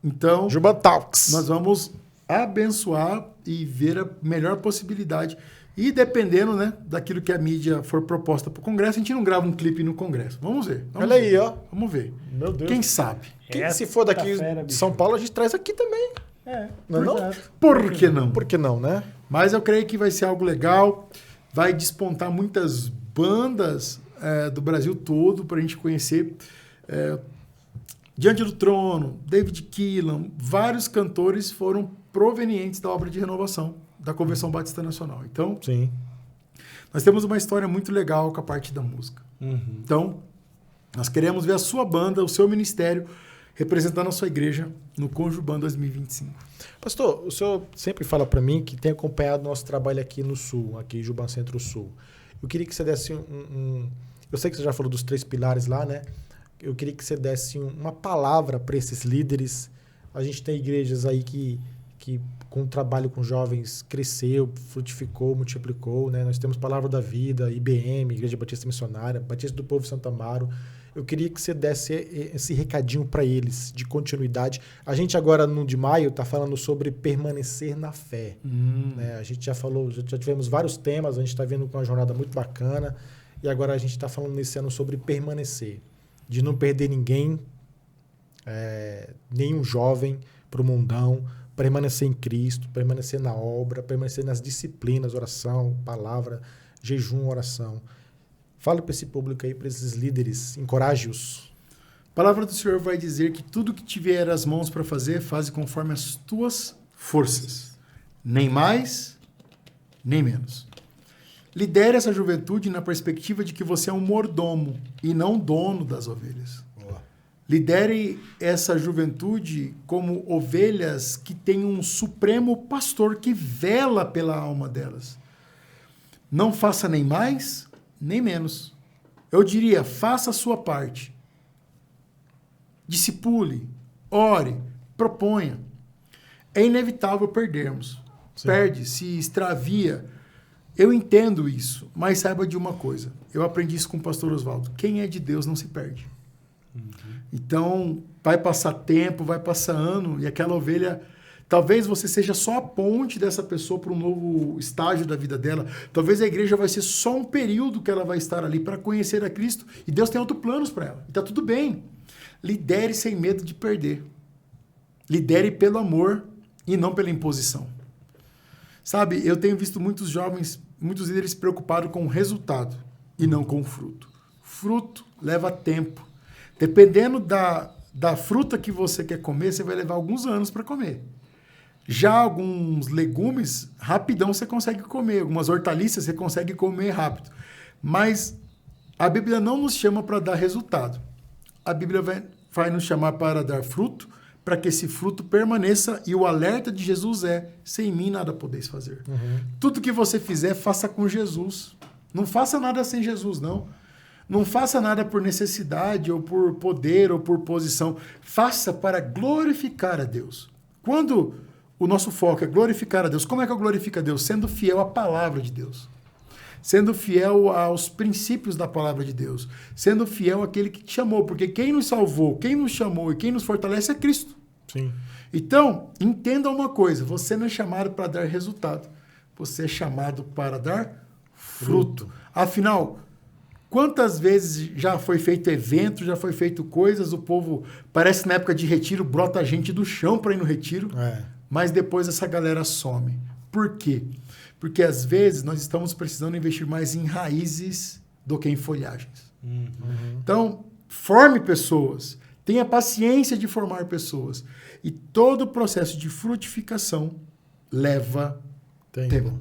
Então, Juban Talks. Nós vamos abençoar e ver a melhor possibilidade. E dependendo, né, daquilo que a mídia for proposta para o Congresso, a gente não grava um clipe no Congresso. Vamos ver. Olha aí, ó. Vamos ver. Meu Deus. Quem sabe? Se for daqui de São Paulo, a gente traz aqui também. Não? Por que não? Por que não, né? Mas eu creio que vai ser algo legal. Vai despontar muitas bandas do Brasil todo para a gente conhecer. Diante do Trono, David Keelan, vários cantores foram provenientes da obra de renovação da Convenção Batista Nacional. Então, sim, nós temos uma história muito legal com a parte da música. Então, nós queremos ver a sua banda, o seu ministério, representando a sua igreja no Conjuban 2025. Pastor, o senhor sempre fala para mim que tem acompanhado nosso trabalho aqui no Sul, aqui Juban Centro-Sul. Eu queria que você desse Eu sei que você já falou dos 3 pilares lá, né? Eu queria que você desse uma palavra para esses líderes. A gente tem igrejas aí que com o trabalho com jovens cresceu, frutificou, multiplicou, né? Nós temos Palavra da Vida, IBM, Igreja Batista Missionária, Batista do Povo Santo Amaro. Eu queria que você desse esse recadinho para eles de continuidade. A gente agora, no de maio, está falando sobre permanecer na fé. Né? A gente já falou, já tivemos vários temas, a gente está vendo com uma jornada muito bacana e agora a gente está falando nesse ano sobre permanecer, de não perder ninguém, nenhum jovem para o mundão, permanecer em Cristo, permanecer na obra, permanecer nas disciplinas, oração, palavra, jejum, oração. Fala para esse público aí, para esses líderes, encoraje-os. A palavra do Senhor vai dizer que tudo que tiver as mãos para fazer, faze conforme as tuas forças. Nem mais, nem menos. Lidere essa juventude na perspectiva de que você é um mordomo e não dono das ovelhas. Lidere essa juventude como ovelhas que têm um supremo pastor que vela pela alma delas. Não faça nem mais, nem menos. Eu diria, faça a sua parte. Discipule, ore, proponha. É inevitável perdermos. Sim. Perde, se extravia Eu entendo isso, mas saiba de uma coisa. Eu aprendi isso com o pastor Oswaldo. Quem é de Deus não se perde. Então, vai passar tempo, vai passar ano, e aquela ovelha... Talvez você seja só a ponte dessa pessoa para um novo estágio da vida dela. Talvez a igreja vai ser só um período que ela vai estar ali para conhecer a Cristo. E Deus tem outros planos para ela. E está tudo bem. Lidere sem medo de perder. Lidere pelo amor e não pela imposição. Sabe, eu tenho visto muitos jovens, muitos líderes preocupados com o resultado e não com o fruto. Fruto leva tempo. Dependendo da fruta que você quer comer, você vai levar alguns anos para comer. Já alguns legumes, rapidão você consegue comer. Algumas hortaliças você consegue comer rápido. Mas a Bíblia não nos chama para dar resultado. A Bíblia vai nos chamar para dar fruto, para que esse fruto permaneça. E o alerta de Jesus é, sem mim nada podeis fazer. Tudo que você fizer, faça com Jesus. Não faça nada sem Jesus, não. Não faça nada por necessidade, ou por poder, ou por posição. Faça para glorificar a Deus. Quando o nosso foco é glorificar a Deus, como é que eu glorifico a Deus? Sendo fiel à palavra de Deus. Sendo fiel aos princípios da palavra de Deus. Sendo fiel àquele que te chamou. Porque quem nos salvou, quem nos chamou e quem nos fortalece é Cristo. Sim. Então, entenda uma coisa. Você não é chamado para dar resultado. Você é chamado para dar fruto. Afinal, quantas vezes já foi feito evento, já foi feito coisas, o povo, parece que na época de retiro, brota gente do chão para ir no retiro, mas depois essa galera some. Por quê? Porque às vezes nós estamos precisando investir mais em raízes do que em folhagens. Então, forme pessoas, tenha paciência de formar pessoas. E todo o processo de frutificação leva tempo.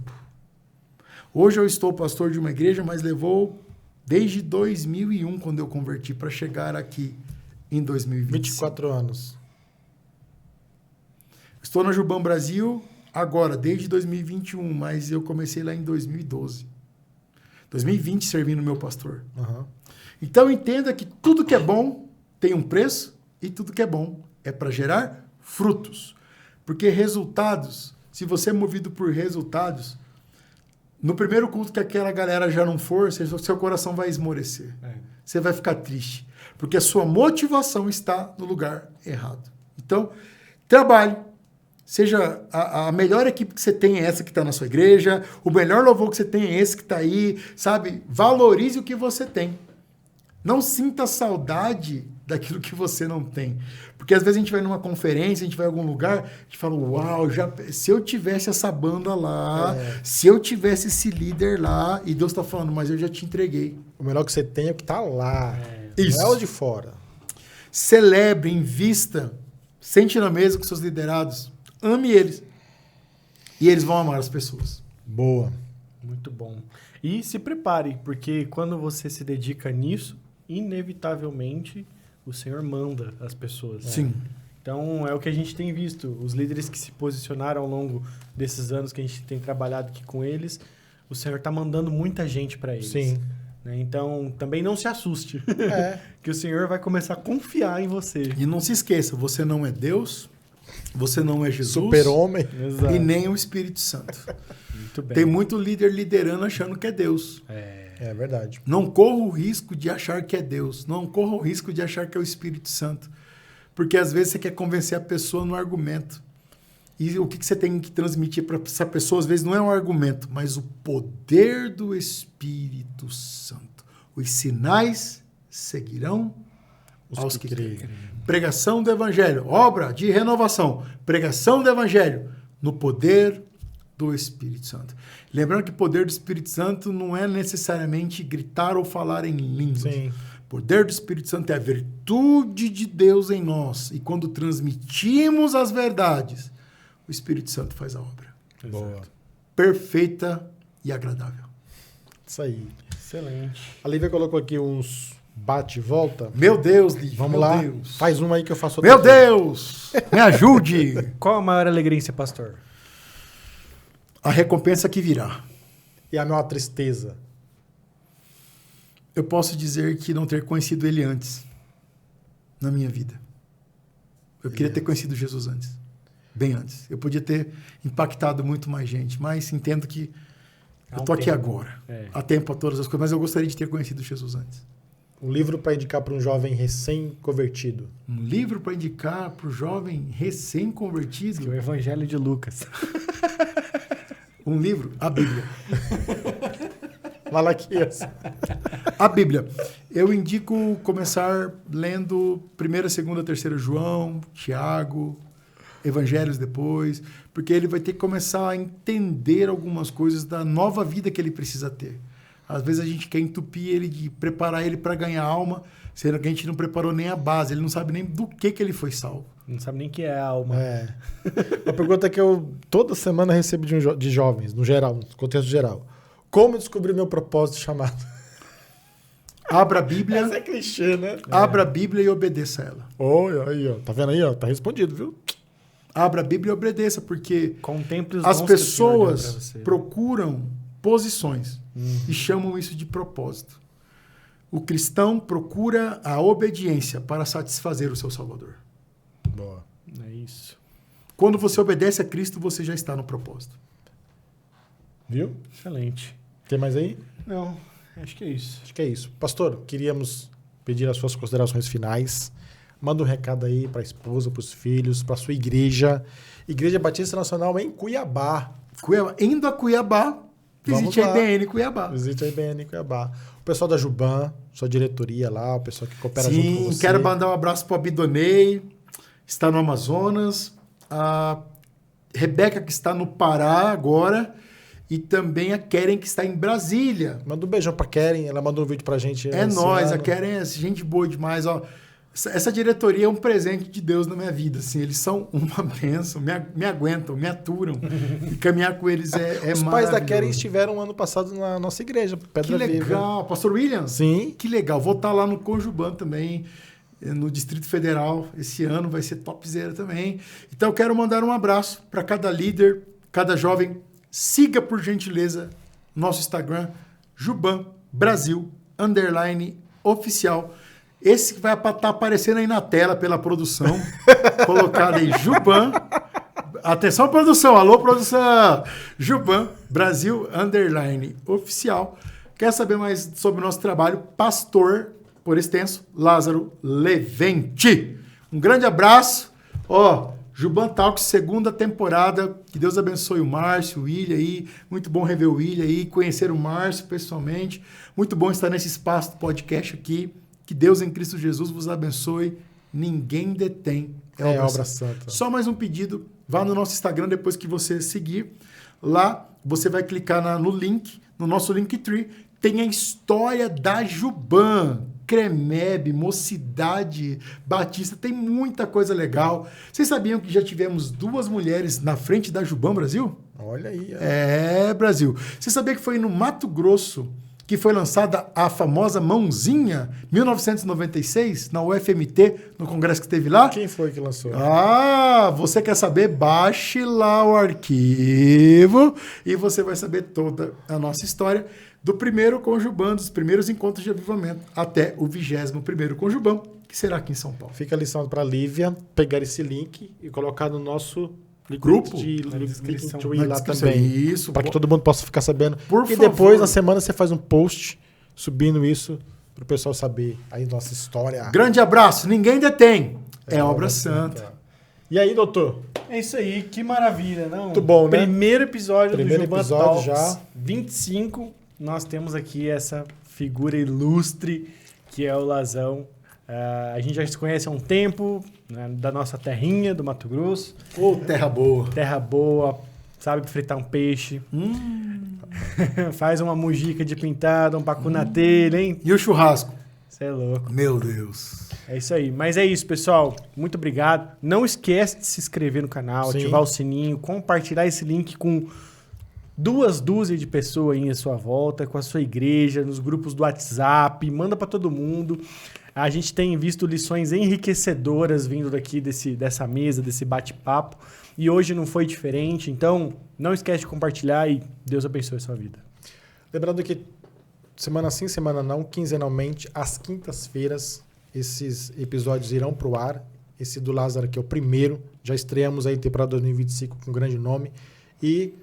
Hoje eu estou pastor de uma igreja, mas levou desde 2001, quando eu converti, para chegar aqui em 2025. 24 anos. Estou na Jubam Brasil agora, desde 2021, mas eu comecei lá em 2012. 2020 servindo meu pastor. Então entenda que tudo que é bom tem um preço e tudo que é bom é para gerar frutos. Porque resultados, se você é movido por resultados, no primeiro culto que aquela galera já não for, seu coração vai esmorecer. Você vai ficar triste. Porque a sua motivação está no lugar errado. Então, trabalhe. Seja a melhor equipe que você tem é essa que está na sua igreja. O melhor louvor que você tem é esse que está aí. Sabe? Valorize o que você tem. Não sinta saudade daquilo que você não tem. Porque às vezes a gente vai numa conferência, a gente vai em algum lugar, a gente fala, uau, se eu tivesse essa banda lá, se eu tivesse esse líder lá, e Deus está falando, mas eu já te entreguei. O melhor que você tem é o que está lá. Isso. Não é o de fora. Celebre, invista, sente na mesa com seus liderados, ame eles. E eles vão amar as pessoas. Boa. Muito bom. E se prepare, porque quando você se dedica nisso, inevitavelmente o Senhor manda as pessoas. Sim. Então, é o que a gente tem visto. Os líderes que se posicionaram ao longo desses anos que a gente tem trabalhado aqui com eles, o Senhor está mandando muita gente para eles. Sim. Então, também não se assuste. Que o Senhor vai começar a confiar em você. E não se esqueça, você não é Deus, você não é Jesus. Super-homem. E nem o Espírito Santo. Muito bem. Tem muito líder liderando achando que é Deus. É verdade. Não corra o risco de achar que é Deus. Não corra o risco de achar que é o Espírito Santo. Porque às vezes você quer convencer a pessoa no argumento. E o que você tem que transmitir para essa pessoa, às vezes, não é um argumento, mas o poder do Espírito Santo. Os sinais seguirão aos que creem. Pregação do Evangelho, obra de renovação. Pregação do Evangelho no poder do Espírito Santo. Lembrando que o poder do Espírito Santo não é necessariamente gritar ou falar em línguas. Sim. O poder do Espírito Santo é a virtude de Deus em nós. E quando transmitimos as verdades, o Espírito Santo faz a obra. Boa. Perfeita e agradável. Isso aí. Excelente. A Lívia colocou aqui uns bate e volta. Meu Deus, Lívia. Vamos meu lá. Deus. Faz uma aí que eu faço outra. Meu Deus! Me ajude! Qual a maior alegria em ser pastor? A recompensa que virá. E a maior tristeza? Eu posso dizer que não ter conhecido ele antes na minha vida. Eu queria ter conhecido Jesus antes. Bem antes. Eu podia ter impactado muito mais gente, mas entendo que Eu tô aqui agora. Há tempo para todas as coisas, mas eu gostaria de ter conhecido Jesus antes. Um livro para indicar para um jovem recém-convertido. Um livro para indicar para o jovem recém-convertido? O Evangelho de Lucas. Um livro? A Bíblia. Malaquias. A Bíblia. Eu indico começar lendo 1ª, 2ª, 3ª João, Tiago, Evangelhos depois, porque ele vai ter que começar a entender algumas coisas da nova vida que ele precisa ter. Às vezes a gente quer entupir ele, de preparar ele para ganhar alma, sendo que a gente não preparou nem a base, ele não sabe nem do que ele foi salvo. Não sabe nem o que é a alma. Uma pergunta que eu toda semana recebo de jovens, no geral, no contexto geral. Como descobrir meu propósito chamado? Abra a Bíblia. Essa é clichê, né? Abra a Bíblia e obedeça a ela. Aí, ó. Tá vendo aí, ó? Tá respondido, viu? Abra a Bíblia e obedeça, porque Contemple os as dons que o Senhor deu pra pessoas você. procuram posições e chamam isso de propósito. O cristão procura a obediência para satisfazer o seu Salvador. Boa. É isso. Quando você obedece a Cristo, você já está no propósito. Viu? Excelente. Tem mais aí? Não, acho que é isso. Acho que é isso. Pastor, queríamos pedir as suas considerações finais. Manda um recado aí para a esposa, para os filhos, para a sua igreja. Igreja Batista Nacional em Cuiabá. Indo a Cuiabá, visite a IBN Cuiabá. Visite a IBN Cuiabá. O pessoal da Juban, sua diretoria lá, o pessoal que coopera junto com você. Sim, quero mandar um abraço para a Bidonei, está no Amazonas. A Rebeca, que está no Pará agora. E também a Keren, que está em Brasília. Manda um beijão pra Keren, ela mandou um vídeo pra gente. É nóis, a Keren é gente boa demais, ó. Essa diretoria é um presente de Deus na minha vida, assim. Eles são uma bênção, me aguentam, me aturam. E caminhar com eles é maravilhoso. Os pais da Keren estiveram ano passado na nossa igreja, Pedra Viva. Que legal. Pastor William? Sim. Que legal. Vou estar lá no Conjuban também, no Distrito Federal. Esse ano vai ser topzera também. Então, eu quero mandar um abraço para cada líder, cada jovem. Siga, por gentileza, nosso Instagram, Juban Brasil _oficial. Esse que vai estar aparecendo aí na tela pela produção. Colocado aí, Juban. Atenção, produção. Alô, produção. Juban Brasil _oficial. Quer saber mais sobre o nosso trabalho? Pastor, por extenso, Lázaro Levente. Um grande abraço. Juban Talks, 2ª temporada. Que Deus abençoe o Márcio, o William aí. Muito bom rever o William aí, conhecer o Márcio pessoalmente. Muito bom estar nesse espaço do podcast aqui. Que Deus em Cristo Jesus vos abençoe. Ninguém detém. É obra santa. Só mais um pedido. Vá no nosso Instagram depois que você seguir. Lá você vai clicar no link, no nosso Linktree. Tem a história da Juban. Cremeb, Mocidade, Batista, tem muita coisa legal. Vocês sabiam que já tivemos 2 mulheres na frente da Juban Brasil? Olha aí. Brasil. Você sabia que foi no Mato Grosso que foi lançada a famosa mãozinha, 1996, na UFMT, no congresso que teve lá? Quem foi que lançou? Você quer saber? Baixe lá o arquivo e você vai saber toda a nossa história. Do primeiro Conjuban, dos primeiros encontros de avivamento, até o 21º Conjuban, que será aqui em São Paulo. Fica a lição para a Lívia pegar esse link e colocar no nosso grupo Linktree lá também. Isso. Para que todo mundo possa ficar sabendo. Por e favor. depois, na semana, você faz um post subindo isso para o pessoal saber aí nossa história. Grande abraço. Ninguém detém. É obra santa. E aí, doutor? É isso aí, que maravilha, não? Muito bom, né? Primeiro episódio do Juban episódio Talks, já. 25. Nós temos aqui essa figura ilustre que é o Lazão. A gente já se conhece há um tempo, né, da nossa terrinha, do Mato Grosso. Terra boa. Terra boa, sabe fritar um peixe. Faz uma mujica de pintada, um pacu na telha, hein? E o churrasco? Você é louco. Meu Deus. É isso aí. Mas é isso, pessoal. Muito obrigado. Não esquece de se inscrever no canal, Sim. ativar o sininho, compartilhar esse link com 2 dúzias de pessoas aí à sua volta, com a sua igreja, nos grupos do WhatsApp, manda para todo mundo. A gente tem visto lições enriquecedoras vindo daqui dessa mesa, desse bate-papo, e hoje não foi diferente. Então, não esquece de compartilhar e Deus abençoe a sua vida. Lembrando que semana sim, semana não, quinzenalmente, às quintas-feiras, esses episódios irão pro ar. Esse do Lázaro aqui é o primeiro. Já estreamos aí a temporada 2025 com um grande nome. E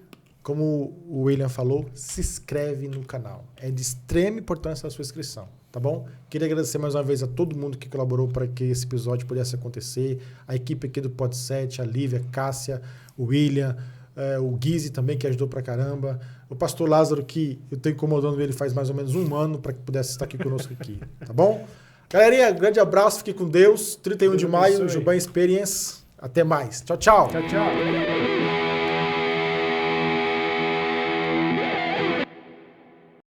como o William falou, se inscreve no canal. É de extrema importância a sua inscrição, tá bom? Queria agradecer mais uma vez a todo mundo que colaborou para que esse episódio pudesse acontecer. A equipe aqui do Pod7, a Lívia, a Cássia, o William, o Guizi também, que ajudou pra caramba. O pastor Lázaro, que eu estou incomodando ele faz mais ou menos um ano para que pudesse estar aqui conosco aqui, tá bom? Galerinha, grande abraço, fique com Deus. 31 de maio, Juban Experience. Até mais. Tchau, tchau. Tchau, tchau.